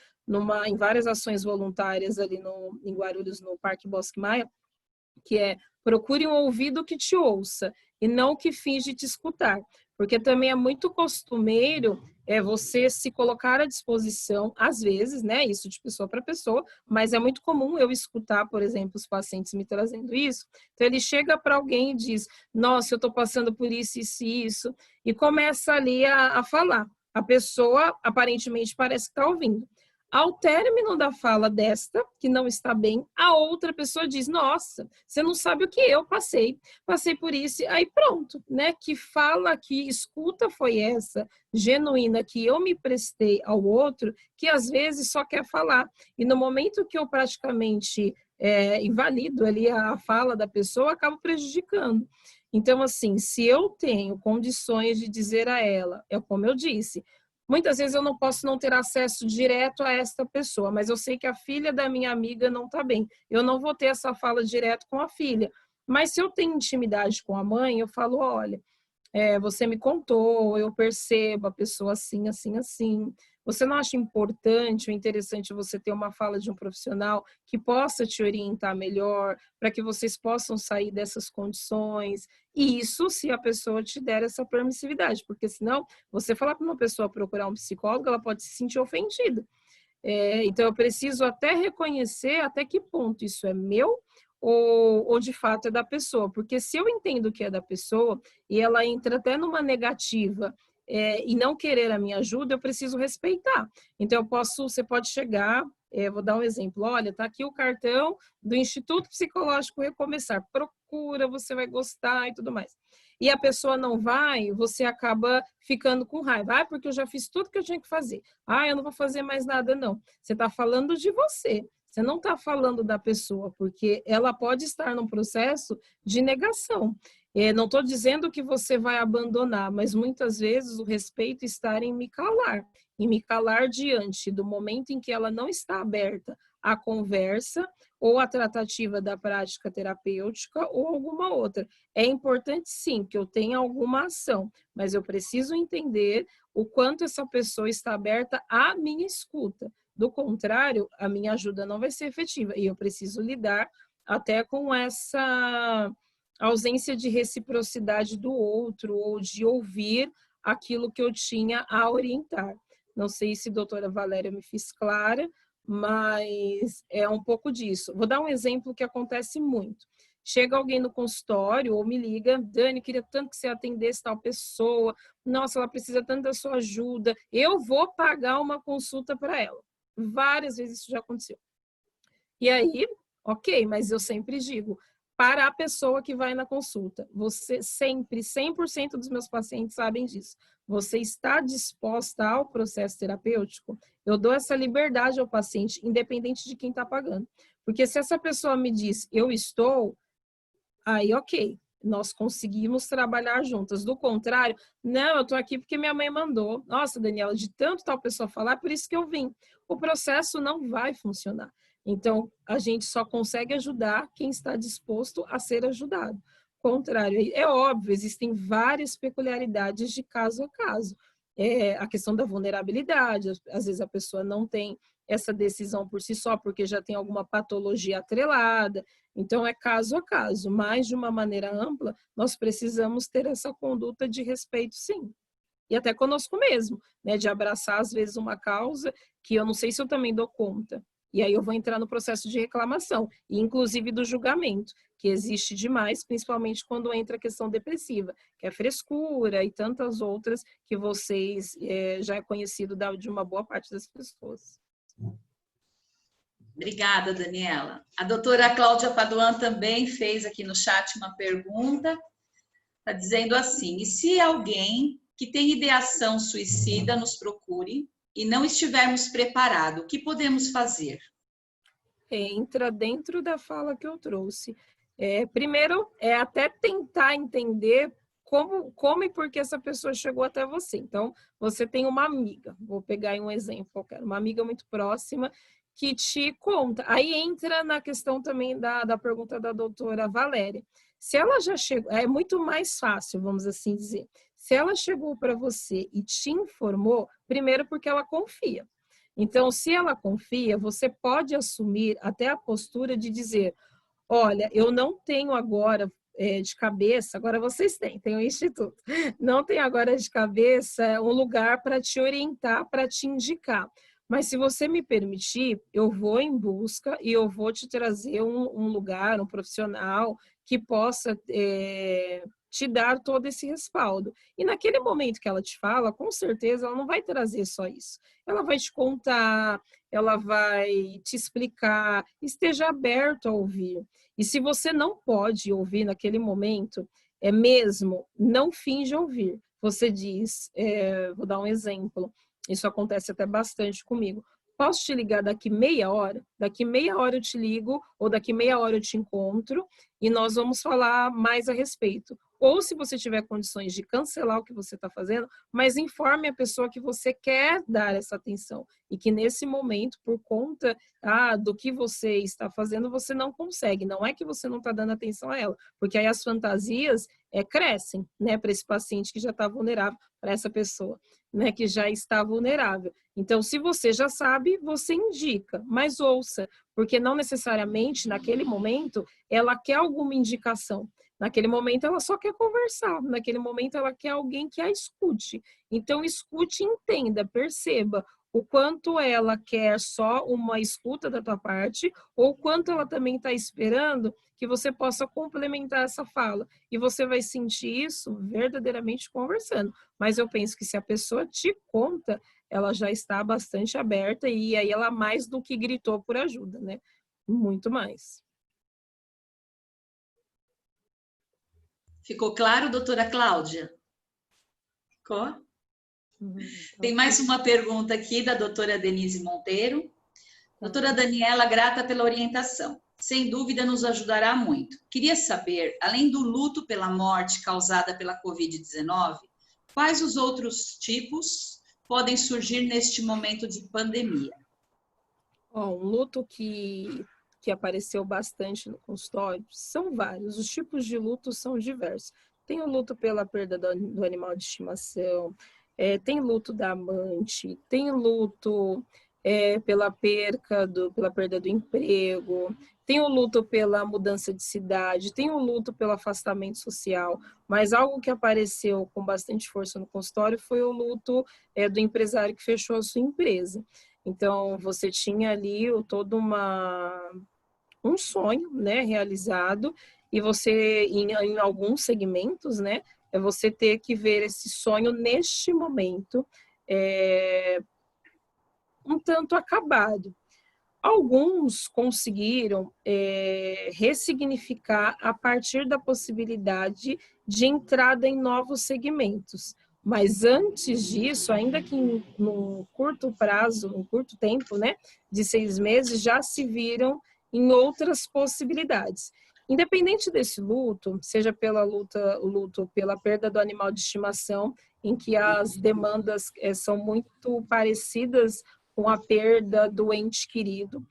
em várias ações voluntárias ali em Guarulhos, no Parque Bosque Maia, que é: procure um ouvido que te ouça e não que finge te escutar. Porque também é muito costumeiro você se colocar à disposição, às vezes, né, isso de pessoa para pessoa, mas é muito comum eu escutar, por exemplo, os pacientes me trazendo isso. Então, ele chega para alguém e diz, nossa, eu estou passando por isso, isso, e começa ali a falar. A pessoa, aparentemente, parece que está ouvindo. Ao término da fala desta, que não está bem, a outra pessoa diz, nossa, você não sabe o que eu passei por isso, aí pronto, né? Que fala, que escuta foi essa, genuína, que eu me prestei ao outro, que às vezes só quer falar. E no momento que eu praticamente invalido ali a fala da pessoa, eu acabo prejudicando. Então, assim, se eu tenho condições de dizer a ela, como eu disse, muitas vezes eu não posso não ter acesso direto a esta pessoa, mas eu sei que a filha da minha amiga não está bem. Eu não vou ter essa fala direto com a filha. Mas se eu tenho intimidade com a mãe, eu falo, olha, você me contou, eu percebo a pessoa assim, assim, assim. Você não acha importante ou interessante você ter uma fala de um profissional que possa te orientar melhor, para que vocês possam sair dessas condições? E isso se a pessoa te der essa permissividade, porque senão você falar para uma pessoa procurar um psicólogo, ela pode se sentir ofendida. Então eu preciso até reconhecer até que ponto isso é meu ou de fato é da pessoa, porque se eu entendo que é da pessoa e ela entra até numa negativa e não querer a minha ajuda, eu preciso respeitar. Então você pode chegar, vou dar um exemplo, olha, tá aqui o cartão do Instituto Psicológico Recomeçar, procura, você vai gostar e tudo mais. E a pessoa não vai, você acaba ficando com raiva. Porque eu já fiz tudo que eu tinha que fazer. Eu não vou fazer mais nada, não. Você está falando de você. Você não está falando da pessoa, porque ela pode estar num processo de negação. Não estou dizendo que você vai abandonar, mas muitas vezes o respeito está em me calar diante do momento em que ela não está aberta à conversa ou à tratativa da prática terapêutica ou alguma outra. É importante, sim, que eu tenha alguma ação, mas eu preciso entender o quanto essa pessoa está aberta à minha escuta. Do contrário, a minha ajuda não vai ser efetiva e eu preciso lidar até com essa ausência de reciprocidade do outro ou de ouvir aquilo que eu tinha a orientar. Não sei se a doutora Valéria me fiz clara, mas é um pouco disso. Vou dar um exemplo que acontece muito. Chega alguém no consultório ou me liga, Dani, queria tanto que você atendesse tal pessoa, nossa, ela precisa tanto da sua ajuda, eu vou pagar uma consulta para ela. Várias vezes isso já aconteceu. E aí, ok, mas eu sempre digo, para a pessoa que vai na consulta, você sempre, 100% dos meus pacientes sabem disso, você está disposta ao processo terapêutico? Eu dou essa liberdade ao paciente, independente de quem está pagando. Porque se essa pessoa me diz, eu estou, aí ok, nós conseguimos trabalhar juntas. Do contrário, não, eu estou aqui porque minha mãe mandou. Nossa, Daniela, de tanto tal pessoa falar, por isso que eu vim. O processo não vai funcionar. Então, a gente só consegue ajudar quem está disposto a ser ajudado. Contrário, é óbvio, existem várias peculiaridades de caso a caso. a questão da vulnerabilidade. Às vezes a pessoa não tem essa decisão por si só, porque já tem alguma patologia atrelada. Então, é caso a caso, mas de uma maneira ampla, nós precisamos ter essa conduta de respeito, sim. E até conosco mesmo, né? De abraçar, às vezes, uma causa que eu não sei se eu também dou conta. E aí eu vou entrar no processo de reclamação, e inclusive do julgamento, que existe demais, principalmente quando entra a questão depressiva, que é frescura e tantas outras que vocês já é conhecido de uma boa parte das pessoas. Obrigada, Daniela. A doutora Cláudia Paduan também fez aqui no chat uma pergunta, está dizendo assim: e se alguém que tem ideação suicida nos procure e não estivermos preparados, o que podemos fazer? Entra dentro da fala que eu trouxe. Primeiro, até tentar entender como e por que essa pessoa chegou até você. Então, você tem uma amiga, vou pegar aí um exemplo qualquer, uma amiga muito próxima que te conta. Aí entra na questão também da pergunta da doutora Valéria. Se ela já chegou, é muito mais fácil, vamos assim dizer. Se ela chegou para você e te informou, primeiro porque ela confia. Então, se ela confia, você pode assumir até a postura de dizer: olha, eu não tenho agora de cabeça, agora vocês têm um instituto, não tem agora de cabeça um lugar para te orientar, para te indicar. Mas se você me permitir, eu vou em busca e eu vou te trazer um lugar, um profissional que possa te dar todo esse respaldo. E naquele momento que ela te fala, com certeza ela não vai trazer só isso. Ela vai te contar, ela vai te explicar, esteja aberto a ouvir. E se você não pode ouvir naquele momento, mesmo, não finge ouvir. Você diz, vou dar um exemplo, isso acontece até bastante comigo. Posso te ligar daqui meia hora? Daqui meia hora eu te ligo, ou daqui meia hora eu te encontro, e nós vamos falar mais a respeito. Ou se você tiver condições de cancelar o que você está fazendo, mas informe a pessoa que você quer dar essa atenção. E que nesse momento, por conta do que você está fazendo, você não consegue. Não é que você não está dando atenção a ela, porque aí as fantasias crescem, né, para esse paciente que já está vulnerável, para essa pessoa, né, que já está vulnerável. Então, se você já sabe, você indica, mas ouça, porque não necessariamente naquele momento ela quer alguma indicação. Naquele momento ela só quer conversar, naquele momento ela quer alguém que a escute. Então, escute e entenda, perceba o quanto ela quer só uma escuta da tua parte, ou o quanto ela também está esperando que você possa complementar essa fala. E você vai sentir isso verdadeiramente conversando. Mas eu penso que se a pessoa te conta, ela já está bastante aberta, e aí ela mais do que gritou por ajuda, né? Muito mais. Ficou claro, doutora Cláudia? Ficou? Tem mais uma pergunta aqui da doutora Denise Monteiro. Doutora Daniela, grata pela orientação. Sem dúvida nos ajudará muito. Queria saber, além do luto pela morte causada pela Covid-19, quais os outros tipos podem surgir neste momento de pandemia? Um luto que apareceu bastante no consultório são vários. Os tipos de luto são diversos. Tem o luto pela perda do animal de estimação, tem luto da amante, tem luto pela perda do emprego, tem o luto pela mudança de cidade, tem o luto pelo afastamento social, mas algo que apareceu com bastante força no consultório foi o luto do empresário que fechou a sua empresa. Então, você tinha ali todo um sonho, né, realizado, e você, em alguns segmentos, né, você ter que ver esse sonho neste momento um tanto acabado. Alguns conseguiram ressignificar a partir da possibilidade de entrada em novos segmentos. Mas antes disso, ainda que num curto prazo, um curto tempo, né, de 6 meses, já se viram em outras possibilidades. Independente desse luto, seja o luto pela perda do animal de estimação, em que as demandas são muito parecidas com a perda do ente querido,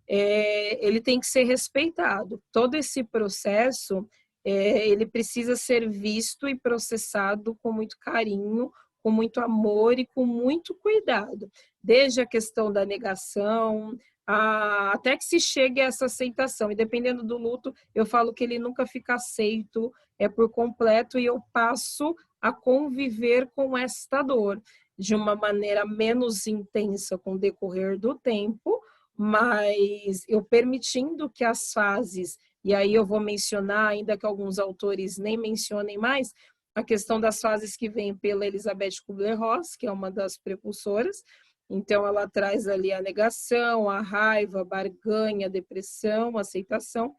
ele tem que ser respeitado. Todo esse processo, ele precisa ser visto e processado com muito carinho, com muito amor e com muito cuidado, desde a questão da negação, até que se chegue a essa aceitação. E dependendo do luto, eu falo que ele nunca fica aceito por completo, e eu passo a conviver com esta dor de uma maneira menos intensa com o decorrer do tempo, mas eu permitindo que as fases, e aí eu vou mencionar, ainda que alguns autores nem mencionem mais, a questão das fases que vem pela Elizabeth Kubler-Ross, que é uma das prepulsoras. Então, ela traz ali a negação, a raiva, a barganha, a depressão, a aceitação.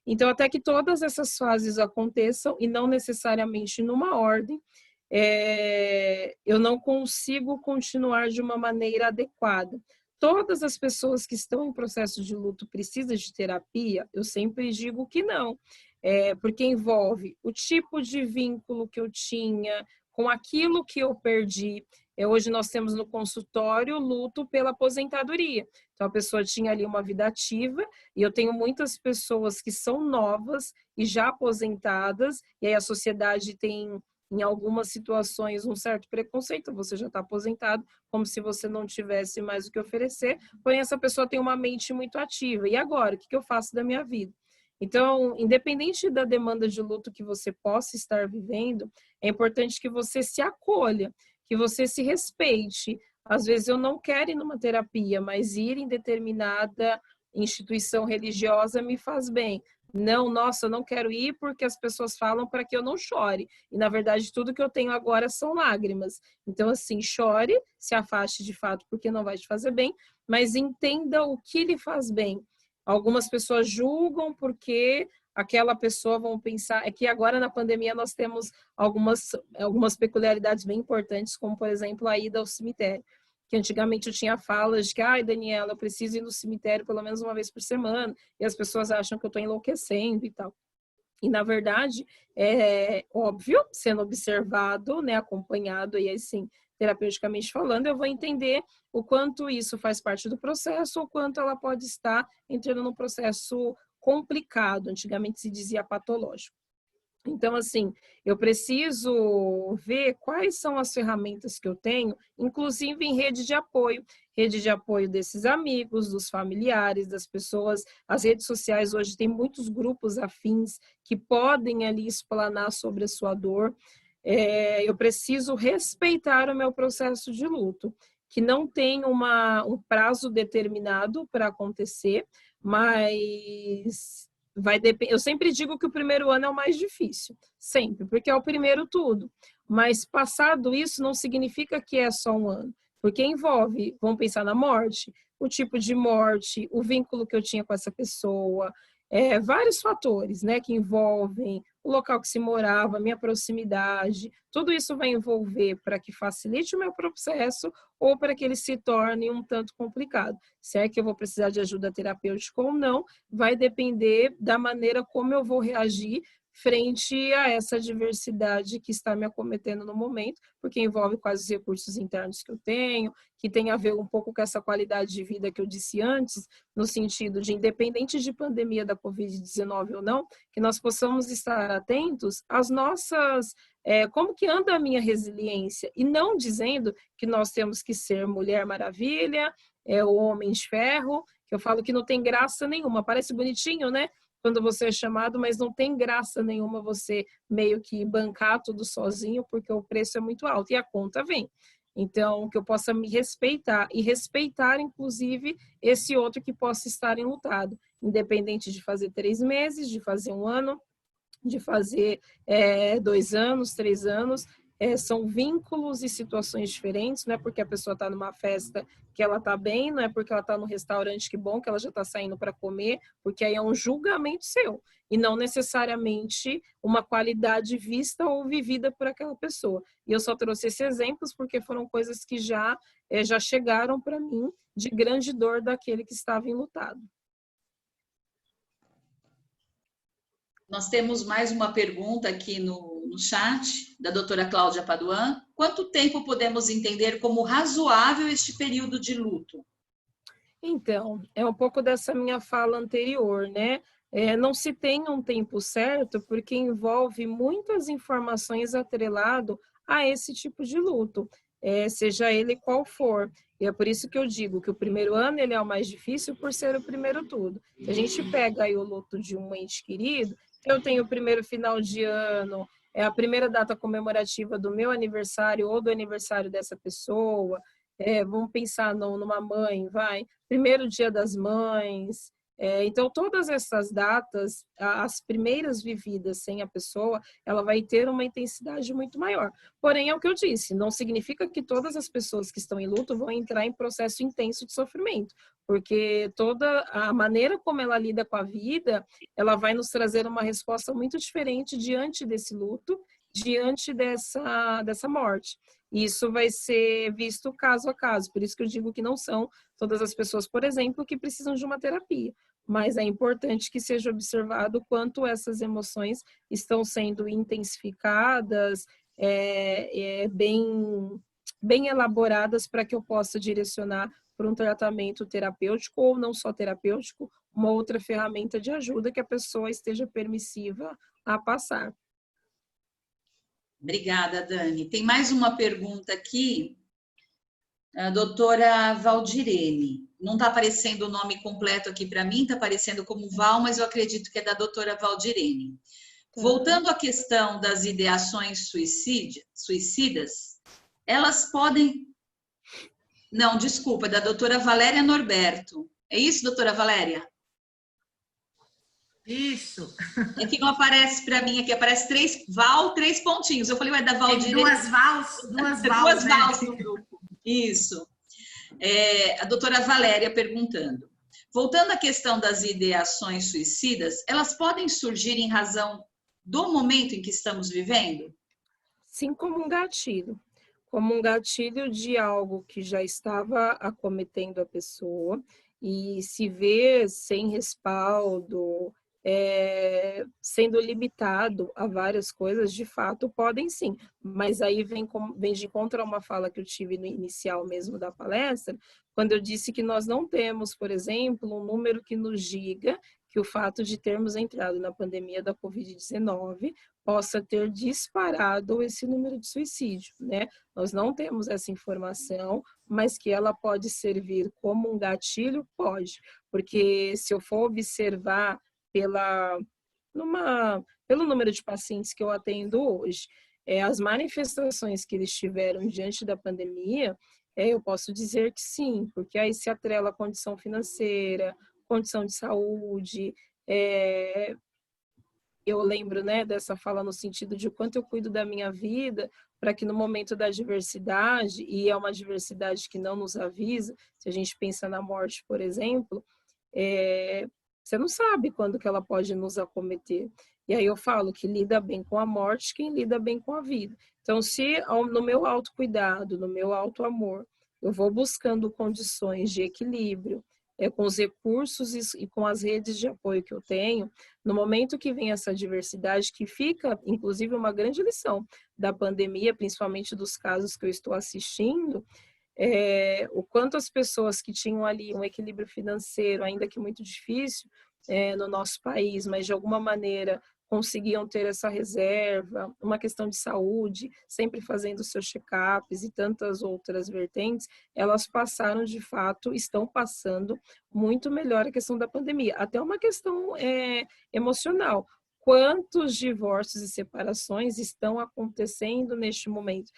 Então, até que todas essas fases aconteçam, e não necessariamente numa ordem, eu não consigo continuar de uma maneira adequada. Todas as pessoas que estão em processo de luto precisam de terapia? Eu sempre digo que não, porque envolve o tipo de vínculo que eu tinha com aquilo que eu perdi. Hoje nós temos no consultório luto pela aposentadoria. Então, a pessoa tinha ali uma vida ativa, e eu tenho muitas pessoas que são novas e já aposentadas, e aí a sociedade tem, em algumas situações, um certo preconceito. Você já está aposentado, como se você não tivesse mais o que oferecer, porém essa pessoa tem uma mente muito ativa. E agora, o que eu faço da minha vida? Então, independente da demanda de luto que você possa estar vivendo, é importante que você se acolha, que você se respeite. Às vezes eu não quero ir numa terapia, mas ir em determinada instituição religiosa me faz bem. Não, nossa, eu não quero ir porque as pessoas falam para que eu não chore. E, na verdade, tudo que eu tenho agora são lágrimas. Então, assim, chore, se afaste de fato porque não vai te fazer bem, mas entenda o que lhe faz bem. Algumas pessoas julgam porque aquela pessoa vão pensar... É que agora, na pandemia, nós temos algumas peculiaridades bem importantes, como, por exemplo, a ida ao cemitério. Que antigamente eu tinha falas de que, ai, Daniela, eu preciso ir no cemitério pelo menos uma vez por semana, e as pessoas acham que eu estou enlouquecendo e tal. E, na verdade, é óbvio, sendo observado, né, acompanhado, e assim, terapeuticamente falando, eu vou entender o quanto isso faz parte do processo, ou quanto ela pode estar entrando num processo complicado, antigamente se dizia patológico. Então, assim, eu preciso ver quais são as ferramentas que eu tenho, inclusive em rede de apoio desses amigos, dos familiares, das pessoas. As redes sociais hoje tem muitos grupos afins que podem ali explanar sobre a sua dor. Eu preciso respeitar o meu processo de luto, que não tem um prazo determinado para acontecer, mas... Eu sempre digo que o primeiro ano é o mais difícil, sempre, porque é o primeiro tudo. Mas passado isso não significa que é só um ano, porque envolve, vamos pensar na morte, o tipo de morte, o vínculo que eu tinha com essa pessoa, vários fatores, né, que envolvem o local que se morava, a minha proximidade, tudo isso vai envolver para que facilite o meu processo ou para que ele se torne um tanto complicado. Se é que eu vou precisar de ajuda terapêutica ou não, vai depender da maneira como eu vou reagir frente a essa diversidade que está me acometendo no momento, porque envolve quais os recursos internos que eu tenho, que tem a ver um pouco com essa qualidade de vida que eu disse antes, no sentido de, independente de pandemia da Covid-19 ou não, que nós possamos estar atentos às nossas... como que anda a minha resiliência, e não dizendo que nós temos que ser Mulher Maravilha, o Homem de Ferro, que eu falo que não tem graça nenhuma, parece bonitinho, né? Quando você é chamado, mas não tem graça nenhuma você meio que bancar tudo sozinho, porque o preço é muito alto e a conta vem. Então, que eu possa me respeitar e respeitar, inclusive, esse outro que possa estar enlutado, independente de fazer 3 meses, de fazer 1 ano, de fazer 2 anos, 3 anos, são vínculos e situações diferentes, não é porque a pessoa está numa festa que ela está bem, não é porque ela está num restaurante que bom que ela já está saindo para comer, porque aí é um julgamento seu, e não necessariamente uma qualidade vista ou vivida por aquela pessoa. E eu só trouxe esses exemplos porque foram coisas que já chegaram para mim de grande dor daquele que estava enlutado. Nós temos mais uma pergunta aqui no chat, da doutora Cláudia Paduan. Quanto tempo podemos entender como razoável este período de luto? Então, é um pouco dessa minha fala anterior, né? Não se tem um tempo certo, porque envolve muitas informações atrelado a esse tipo de luto, seja ele qual for. E é por isso que eu digo que o primeiro ano ele é o mais difícil por ser o primeiro tudo. Se a gente pega aí o luto de um ente querido, eu tenho o primeiro final de ano, é a primeira data comemorativa do meu aniversário ou do aniversário dessa pessoa, vamos pensar numa mãe, primeiro dia das mães. Então, todas essas datas, as primeiras vividas sem a pessoa, ela vai ter uma intensidade muito maior. Porém, é o que eu disse, não significa que todas as pessoas que estão em luto vão entrar em processo intenso de sofrimento, porque toda a maneira como ela lida com a vida, ela vai nos trazer uma resposta muito diferente diante desse luto, diante dessa morte. Isso vai ser visto caso a caso, por isso que eu digo que não são todas as pessoas, por exemplo, que precisam de uma terapia, mas é importante que seja observado quanto essas emoções estão sendo intensificadas, bem elaboradas para que eu possa direcionar para um tratamento terapêutico ou não só terapêutico, uma outra ferramenta de ajuda que a pessoa esteja permissiva a passar. Obrigada, Dani. Tem mais uma pergunta aqui, a doutora Valdirene. Não está aparecendo o nome completo aqui para mim, está aparecendo como Val, mas eu acredito que é da doutora Valdirene. Voltando à questão das ideações suicidas, elas podem... Não, desculpa, da doutora Valéria Norberto. É isso, doutora Valéria? Isso. É que não aparece para mim aqui, aparece 3 pontinhos. Eu falei, ué, da Valdirene... Tem duas Vals né? no grupo. Isso. A doutora Valéria perguntando. Voltando à questão das ideações suicidas, elas podem surgir em razão do momento em que estamos vivendo? Sim, como um gatilho de algo que já estava acometendo a pessoa e se vê sem respaldo, sendo limitado a várias coisas, de fato, podem sim. Mas aí vem de encontro a uma fala que eu tive no inicial mesmo da palestra, quando eu disse que nós não temos, por exemplo, um número que nos diga que o fato de termos entrado na pandemia da Covid-19 possa ter disparado esse número de suicídio, né? Nós não temos essa informação, mas que ela pode servir como um gatilho, pode, porque se eu for observar pelo número de pacientes que eu atendo hoje, as manifestações que eles tiveram diante da pandemia, eu posso dizer que sim, porque aí se atrela a condição financeira, condição de saúde, eu lembro, né, dessa fala no sentido de o quanto eu cuido da minha vida para que no momento da adversidade, e é uma adversidade que não nos avisa, se a gente pensa na morte, por exemplo, você não sabe quando que ela pode nos acometer. E aí eu falo que lida bem com a morte quem lida bem com a vida. Então, se no meu autocuidado, no meu autoamor, eu vou buscando condições de equilíbrio, com os recursos e com as redes de apoio que eu tenho, no momento que vem essa adversidade, que fica, inclusive, uma grande lição da pandemia, principalmente dos casos que eu estou assistindo, o quanto as pessoas que tinham ali um equilíbrio financeiro, ainda que muito difícil no nosso país, mas de alguma maneira conseguiam ter essa reserva, uma questão de saúde, sempre fazendo seus check-ups e tantas outras vertentes, elas passaram de fato, estão passando muito melhor a questão da pandemia, até uma questão emocional. Quantos divórcios e separações estão acontecendo neste momento?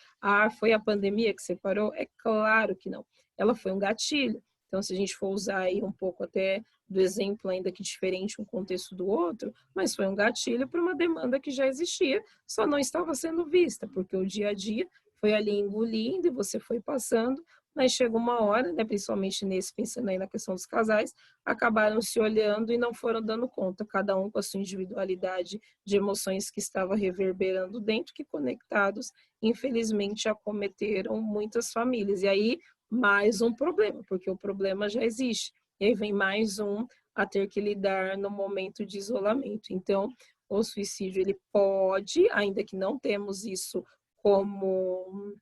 Foi a pandemia que separou? É claro que não. Ela foi um gatilho. Então, se a gente for usar aí um pouco até do exemplo, ainda que diferente um contexto do outro, mas foi um gatilho para uma demanda que já existia, só não estava sendo vista, porque o dia a dia foi ali engolindo e você foi passando, mas chega uma hora, né, principalmente pensando aí na questão dos casais, acabaram se olhando e não foram dando conta, cada um com a sua individualidade de emoções que estava reverberando dentro, que conectados, infelizmente, acometeram muitas famílias. E aí, mais um problema, porque o problema já existe. E aí vem mais um a ter que lidar no momento de isolamento. Então, o suicídio, ele pode, ainda que não temos isso como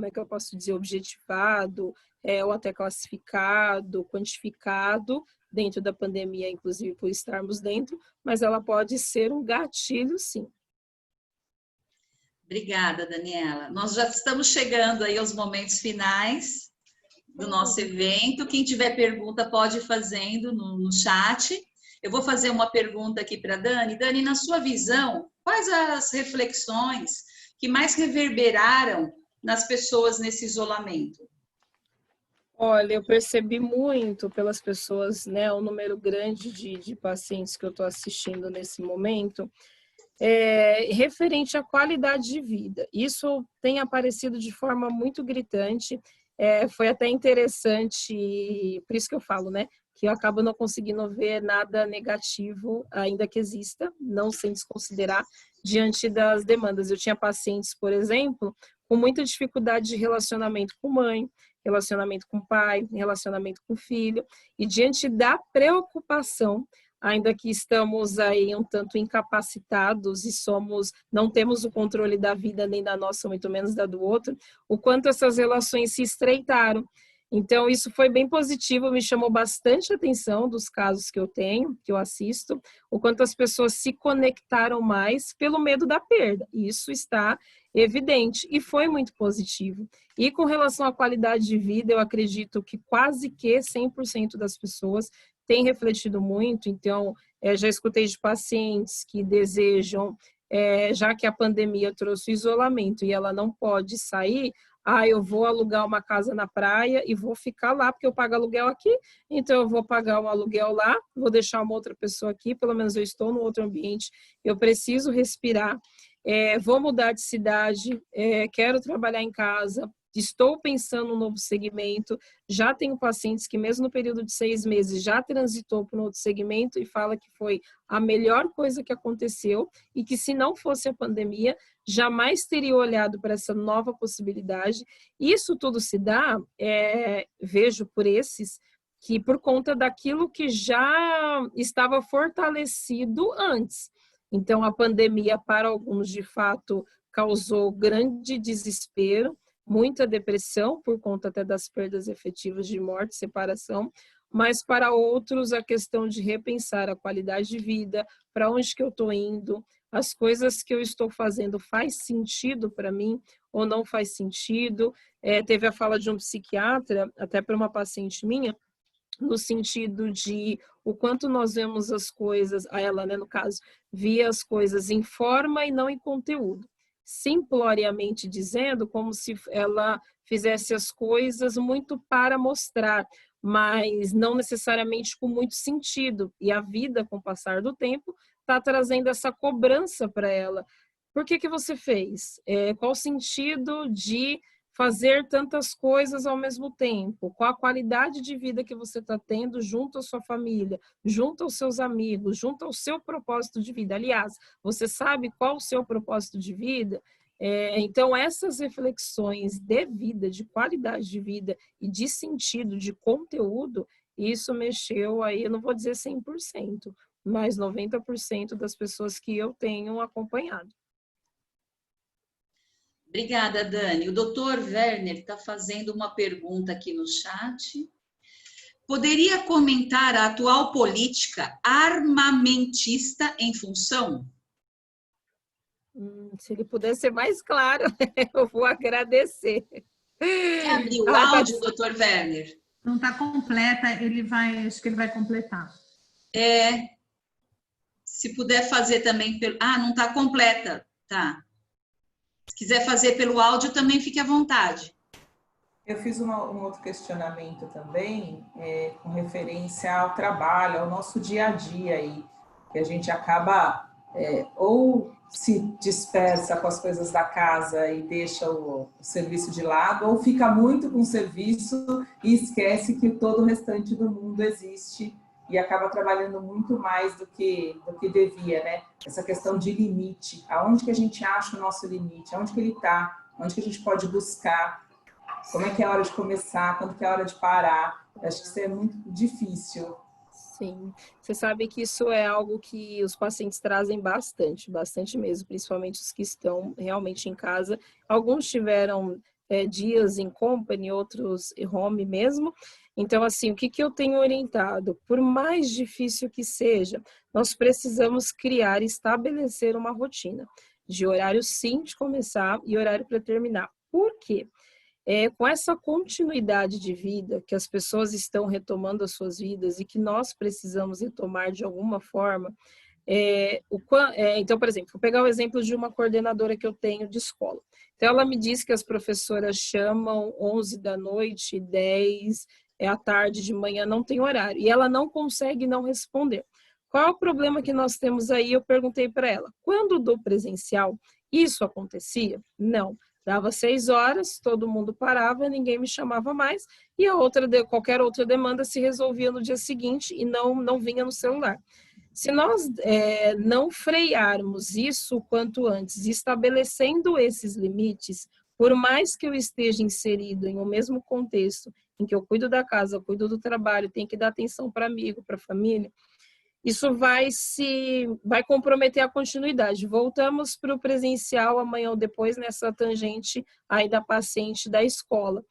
é que eu posso dizer, objetivado, ou até classificado, quantificado dentro da pandemia, inclusive por estarmos dentro, mas ela pode ser um gatilho, sim. Obrigada, Daniela. Nós já estamos chegando aí aos momentos finais do nosso evento. Quem tiver pergunta pode ir fazendo no chat. Eu vou fazer uma pergunta aqui para a Dani. Dani, na sua visão, quais as reflexões que mais reverberaram nas pessoas nesse isolamento? Olha, eu percebi muito pelas pessoas, né, o número grande de pacientes que eu estou assistindo nesse momento, referente à qualidade de vida. Isso tem aparecido de forma muito gritante, foi até interessante, por isso que eu falo, né, que eu acabo não conseguindo ver nada negativo, ainda que exista, não sem desconsiderar, diante das demandas. Eu tinha pacientes, por exemplo, com muita dificuldade de relacionamento com mãe, relacionamento com pai, relacionamento com filho, e diante da preocupação, ainda que estamos aí um tanto incapacitados e não temos o controle da vida nem da nossa, muito menos da do outro, o quanto essas relações se estreitaram. Então, isso foi bem positivo, me chamou bastante atenção dos casos que eu tenho, que eu assisto, o quanto as pessoas se conectaram mais pelo medo da perda. Isso está evidente e foi muito positivo. E com relação à qualidade de vida, eu acredito que quase que 100% das pessoas têm refletido muito. Então, já escutei de pacientes que desejam, já que a pandemia trouxe o isolamento e ela não pode sair, eu vou alugar uma casa na praia e vou ficar lá, porque eu pago aluguel aqui, então eu vou pagar um aluguel lá, vou deixar uma outra pessoa aqui, pelo menos eu estou no outro ambiente, eu preciso respirar, vou mudar de cidade, quero trabalhar em casa, estou pensando no novo segmento, já tenho pacientes que mesmo no período de 6 meses já transitou para um outro segmento e fala que foi a melhor coisa que aconteceu e que se não fosse a pandemia, jamais teria olhado para essa nova possibilidade. Isso tudo se dá, vejo por esses, que por conta daquilo que já estava fortalecido antes. Então, a pandemia, para alguns, de fato, causou grande desespero, muita depressão, por conta até das perdas efetivas de morte, separação, mas para outros a questão de repensar a qualidade de vida, para onde que eu estou indo, as coisas que eu estou fazendo faz sentido para mim ou não faz sentido. Teve a fala de um psiquiatra, até para uma paciente minha, no sentido de o quanto nós vemos as coisas, a ela, né, no caso, via as coisas em forma e não em conteúdo. Simploriamente dizendo, como se ela fizesse as coisas muito para mostrar, mas não necessariamente com muito sentido. E a vida, com o passar do tempo, está trazendo essa cobrança para ela. Por que você fez? Qual o sentido de fazer tantas coisas ao mesmo tempo? Qual a qualidade de vida que você está tendo junto à sua família, junto aos seus amigos, junto ao seu propósito de vida? Aliás, você sabe qual o seu propósito de vida? Então, essas reflexões de vida, de qualidade de vida e de sentido, de conteúdo, isso mexeu aí, eu não vou dizer 100%, mas 90% das pessoas que eu tenho acompanhado. Obrigada, Dani. O doutor Werner está fazendo uma pergunta aqui no chat. Poderia comentar a atual política armamentista em função? Se ele puder ser mais claro, eu vou agradecer. Você abriu o áudio, doutor Werner? Não está completa, acho que ele vai completar. Se puder fazer também pelo... não está completa, tá. Se quiser fazer pelo áudio, também fique à vontade. Eu fiz um outro questionamento também, com referência ao trabalho, ao nosso dia a dia aí, que a gente acaba ou se dispersa com as coisas da casa e deixa o serviço de lado, ou fica muito com o serviço e esquece que todo o restante do mundo existe e acaba trabalhando muito mais do que devia, né? Essa questão de limite, aonde que a gente acha o nosso limite, aonde que ele está, onde que a gente pode buscar, como é que é a hora de começar, quando que é a hora de parar. Acho que isso é muito difícil. Sim, você sabe que isso é algo que os pacientes trazem bastante mesmo, principalmente os que estão realmente em casa. Alguns tiveram dias em company, outros home mesmo. Então, assim, o que eu tenho orientado? Por mais difícil que seja, nós precisamos criar e estabelecer uma rotina. de horário sim de começar e horário para terminar. Por quê? Com essa continuidade de vida que as pessoas estão retomando as suas vidas e que nós precisamos retomar de alguma forma, então, por exemplo, vou pegar o exemplo de uma coordenadora que eu tenho de escola. Então, ela me diz que as professoras chamam 11 da noite, 10, à tarde, de manhã, não tem horário. E ela não consegue não responder. Qual é o problema que nós temos aí? Eu perguntei para ela. Quando do presencial, isso acontecia? Não. Dava 6 horas, todo mundo parava, ninguém me chamava mais, e qualquer outra demanda se resolvia no dia seguinte e não vinha no celular. Se nós não frearmos isso o quanto antes, estabelecendo esses limites, por mais que eu esteja inserido em um mesmo contexto, em que eu cuido da casa, eu cuido do trabalho, tenho que dar atenção para amigo, para família, isso vai comprometer a continuidade. Voltamos para o presencial amanhã ou depois, nessa tangente aí da paciente da escola.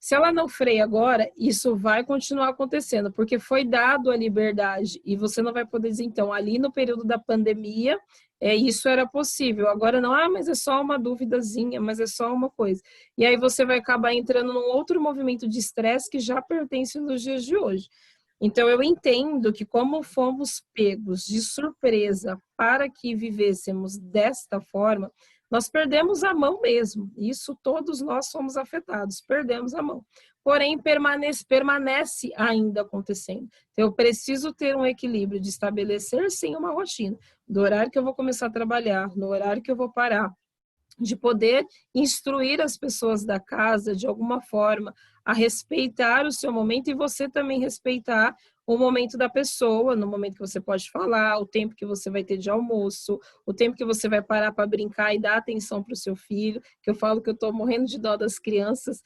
Se ela não freia agora, isso vai continuar acontecendo, porque foi dado a liberdade, e você não vai poder dizer, então, ali no período da pandemia, isso era possível, agora não, mas é só uma duvidazinha, mas é só uma coisa. E aí você vai acabar entrando num outro movimento de estresse que já pertence nos dias de hoje. Então, eu entendo que como fomos pegos de surpresa para que vivêssemos desta forma, nós perdemos a mão mesmo. Isso todos nós somos afetados, perdemos a mão. Porém, permanece ainda acontecendo. Então, eu preciso ter um equilíbrio de estabelecer, sim, uma rotina. Do horário que eu vou começar a trabalhar, no horário que eu vou parar, de poder instruir as pessoas da casa, de alguma forma, a respeitar o seu momento e você também respeitar o momento da pessoa, no momento que você pode falar, o tempo que você vai ter de almoço, o tempo que você vai parar para brincar e dar atenção para o seu filho, que eu falo que eu estou morrendo de dó das crianças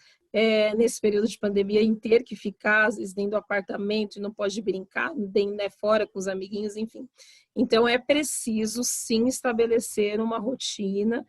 nesse período de pandemia, em ter que ficar, às vezes, dentro do apartamento e não pode brincar, nem fora com os amiguinhos, enfim. Então, é preciso, sim, estabelecer uma rotina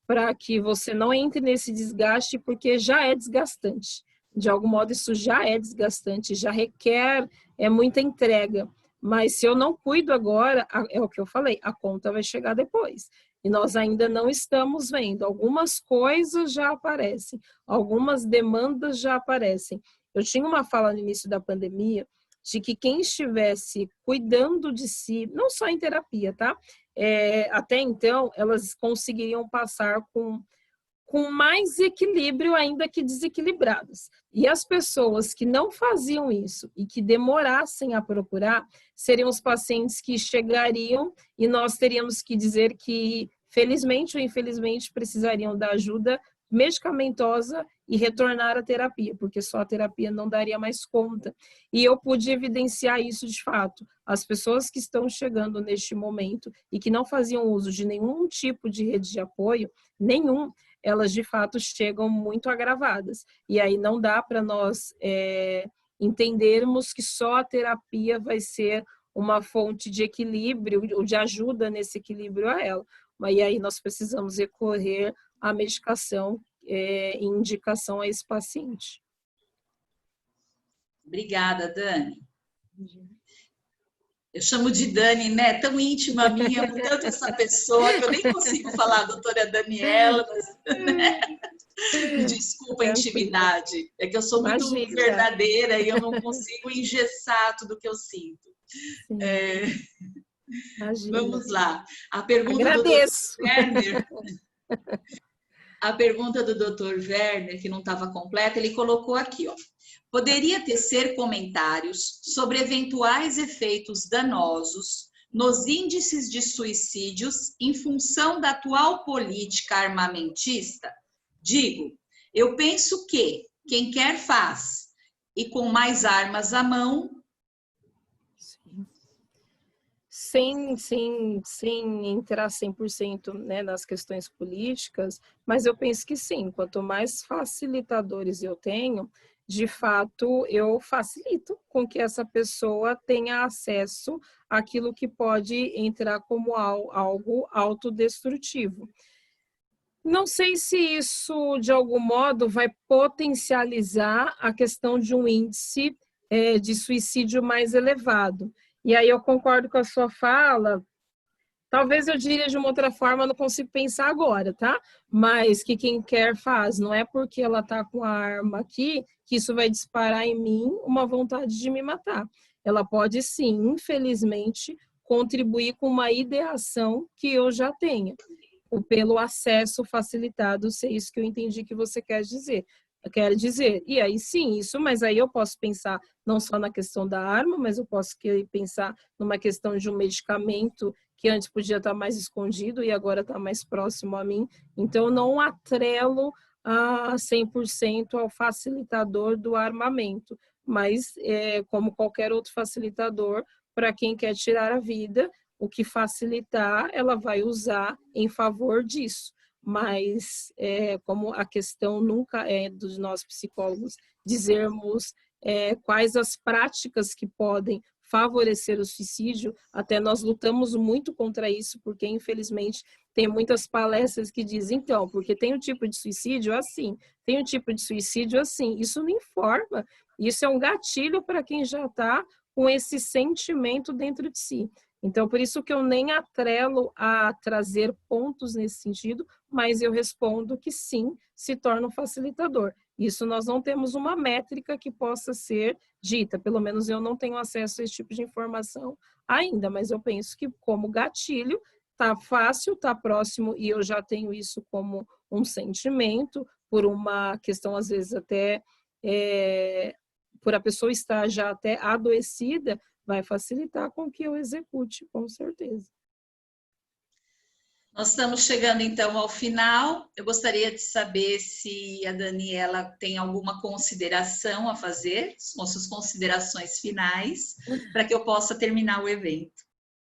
para que você não entre nesse desgaste, porque já é desgastante. De algum modo, isso já é desgastante, já requer muita entrega. Mas se eu não cuido agora, é o que eu falei, a conta vai chegar depois. E nós ainda não estamos vendo. Algumas coisas já aparecem, algumas demandas já aparecem. Eu tinha uma fala no início da pandemia de que quem estivesse cuidando de si, não só em terapia, tá? Até então, elas conseguiriam passar com mais equilíbrio, ainda que desequilibradas. E as pessoas que não faziam isso e que demorassem a procurar, seriam os pacientes que chegariam e nós teríamos que dizer que, felizmente ou infelizmente, precisariam da ajuda medicamentosa e retornar à terapia, porque só a terapia não daria mais conta. E eu pude evidenciar isso de fato. As pessoas que estão chegando neste momento e que não faziam uso de nenhum tipo de rede de apoio, elas de fato chegam muito agravadas. E aí não dá para nós entendermos que só a terapia vai ser uma fonte de equilíbrio, ou de ajuda nesse equilíbrio a ela. E aí nós precisamos recorrer à medicação em indicação a esse paciente. Obrigada, Dani. Eu chamo de Dani, né? Tão íntima minha, tanto essa pessoa, que eu nem consigo falar, doutora Daniela, mas, né? Me desculpa a intimidade. É que eu sou muito verdadeira e eu não consigo engessar tudo que eu sinto. Vamos lá. A pergunta Agradeço. do Dr. Werner. A pergunta do Dr. Werner, que não estava completa, ele colocou aqui, ó. Poderia tecer comentários sobre eventuais efeitos danosos nos índices de suicídios em função da atual política armamentista? Digo, eu penso que quem quer faz, e com mais armas à mão... Sem entrar 100%, né, nas questões políticas, mas eu penso que sim, quanto mais facilitadores eu tenho, de fato, eu facilito com que essa pessoa tenha acesso àquilo que pode entrar como algo autodestrutivo. Não sei se isso, de algum modo, vai potencializar a questão de um índice de suicídio mais elevado. E aí eu concordo com a sua fala, Talvez eu diria de uma outra forma, não consigo pensar agora, tá? Mas que quem quer faz. Não é porque ela tá com a arma aqui que isso vai disparar em mim uma vontade de me matar. Ela pode sim, infelizmente, contribuir com uma ideação que eu já tenha, pelo acesso facilitado, se é isso que eu entendi que você quer dizer. E aí sim, isso, mas aí eu posso pensar não só na questão da arma, mas eu posso pensar numa questão de um medicamento que antes podia estar mais escondido e agora está mais próximo a mim. Então, eu não atrelo a 100% ao facilitador do armamento, mas como qualquer outro facilitador, para quem quer tirar a vida, o que facilitar, ela vai usar em favor disso. Mas, como a questão nunca é dos nós psicólogos dizermos quais as práticas que podem favorecer o suicídio, até nós lutamos muito contra isso, porque, infelizmente, tem muitas palestras que dizem, então, porque tem um tipo de suicídio assim, tem um tipo de suicídio assim. Isso não informa, isso é um gatilho para quem já está com esse sentimento dentro de si. Então, por isso que eu nem atrelo a trazer pontos nesse sentido, mas eu respondo que sim, se torna um facilitador. Isso nós não temos uma métrica que possa ser dita, pelo menos eu não tenho acesso a esse tipo de informação ainda, mas eu penso que como gatilho, tá fácil, tá próximo, e eu já tenho isso como um sentimento, por uma questão às vezes até, por a pessoa estar já até adoecida, vai facilitar com que eu execute, com certeza. Nós estamos chegando, então, ao final. Eu gostaria de saber se a Daniela tem alguma consideração a fazer, com suas considerações finais, para que eu possa terminar o evento.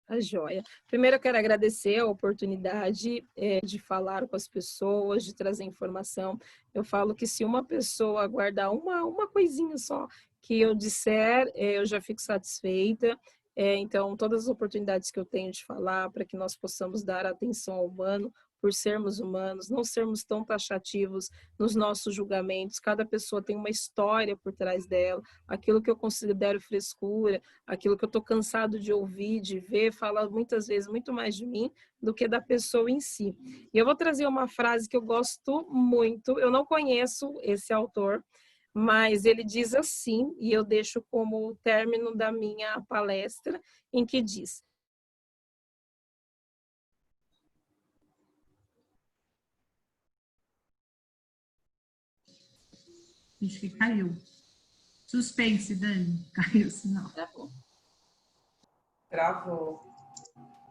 A joia. Primeiro, eu quero agradecer a oportunidade de falar com as pessoas, de trazer informação. Eu falo que se uma pessoa guardar uma coisinha só que eu disser, eu já fico satisfeita. Então, todas as oportunidades que eu tenho de falar para que nós possamos dar atenção ao humano, por sermos humanos, não sermos tão taxativos nos nossos julgamentos. Cada pessoa tem uma história por trás dela, aquilo que eu considero frescura, aquilo que eu estou cansado de ouvir, de ver, fala muitas vezes muito mais de mim do que da pessoa em si. E eu vou trazer uma frase que eu gosto muito, eu não conheço esse autor, mas ele diz assim, e eu deixo como término da minha palestra, em que diz: Acho que caiu. Suspense, Dani. Caiu o sinal. Travou.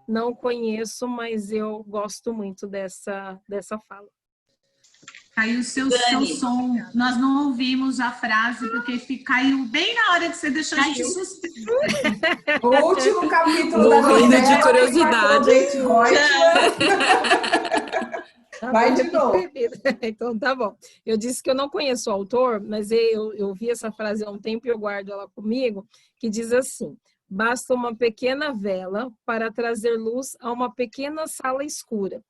Não conheço, mas eu gosto muito dessa fala. Caiu o seu som. Nós não ouvimos a frase, porque caiu bem na hora que você deixou a gente suspense. O último capítulo da Morrendo novela, de curiosidade. Vai de novo. Então, tá bom. Eu disse que eu não conheço o autor, mas eu vi essa frase há um tempo e eu guardo ela comigo, que diz assim: basta uma pequena vela para trazer luz a uma pequena sala escura.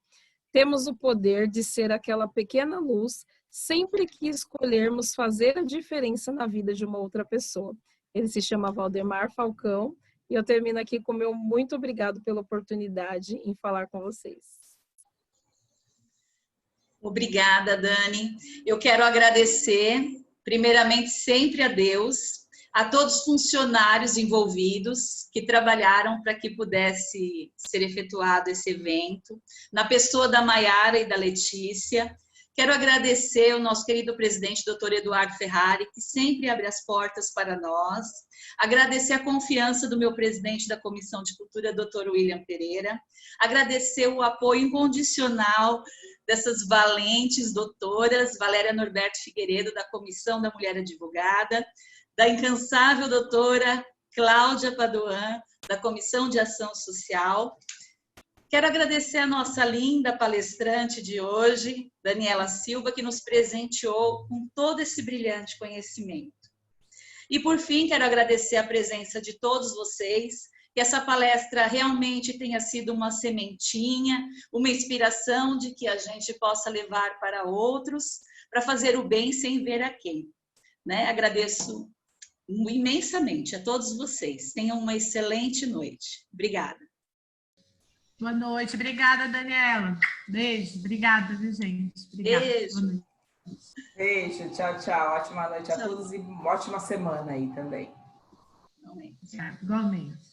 Temos o poder de ser aquela pequena luz sempre que escolhermos fazer a diferença na vida de uma outra pessoa. Ele se chama Valdemar Falcão e eu termino aqui com o meu muito obrigado pela oportunidade em falar com vocês. Obrigada, Dani. Eu quero agradecer, primeiramente, sempre a Deus, a todos os funcionários envolvidos que trabalharam para que pudesse ser efetuado esse evento, na pessoa da Maiara e da Letícia. Quero agradecer ao nosso querido presidente, doutor Eduardo Ferrari, que sempre abre as portas para nós. Agradecer a confiança do meu presidente da Comissão de Cultura, doutor William Pereira. Agradecer o apoio incondicional dessas valentes doutoras, Valéria Norberto Figueiredo, da Comissão da Mulher Advogada, da incansável doutora Cláudia Paduan, da Comissão de Ação Social. Quero agradecer a nossa linda palestrante de hoje, Daniela Silva, que nos presenteou com todo esse brilhante conhecimento. E, por fim, quero agradecer a presença de todos vocês, que essa palestra realmente tenha sido uma sementinha, uma inspiração de que a gente possa levar para outros, para fazer o bem sem ver a quem. Agradeço imensamente a todos vocês. Tenham uma excelente noite. Obrigada. Boa noite. Obrigada, Daniela. Beijo. Obrigada, viu, gente? Obrigada. Beijo. Beijo, tchau, tchau. Ótima noite a todos e ótima semana aí também. Igualmente. Igualmente.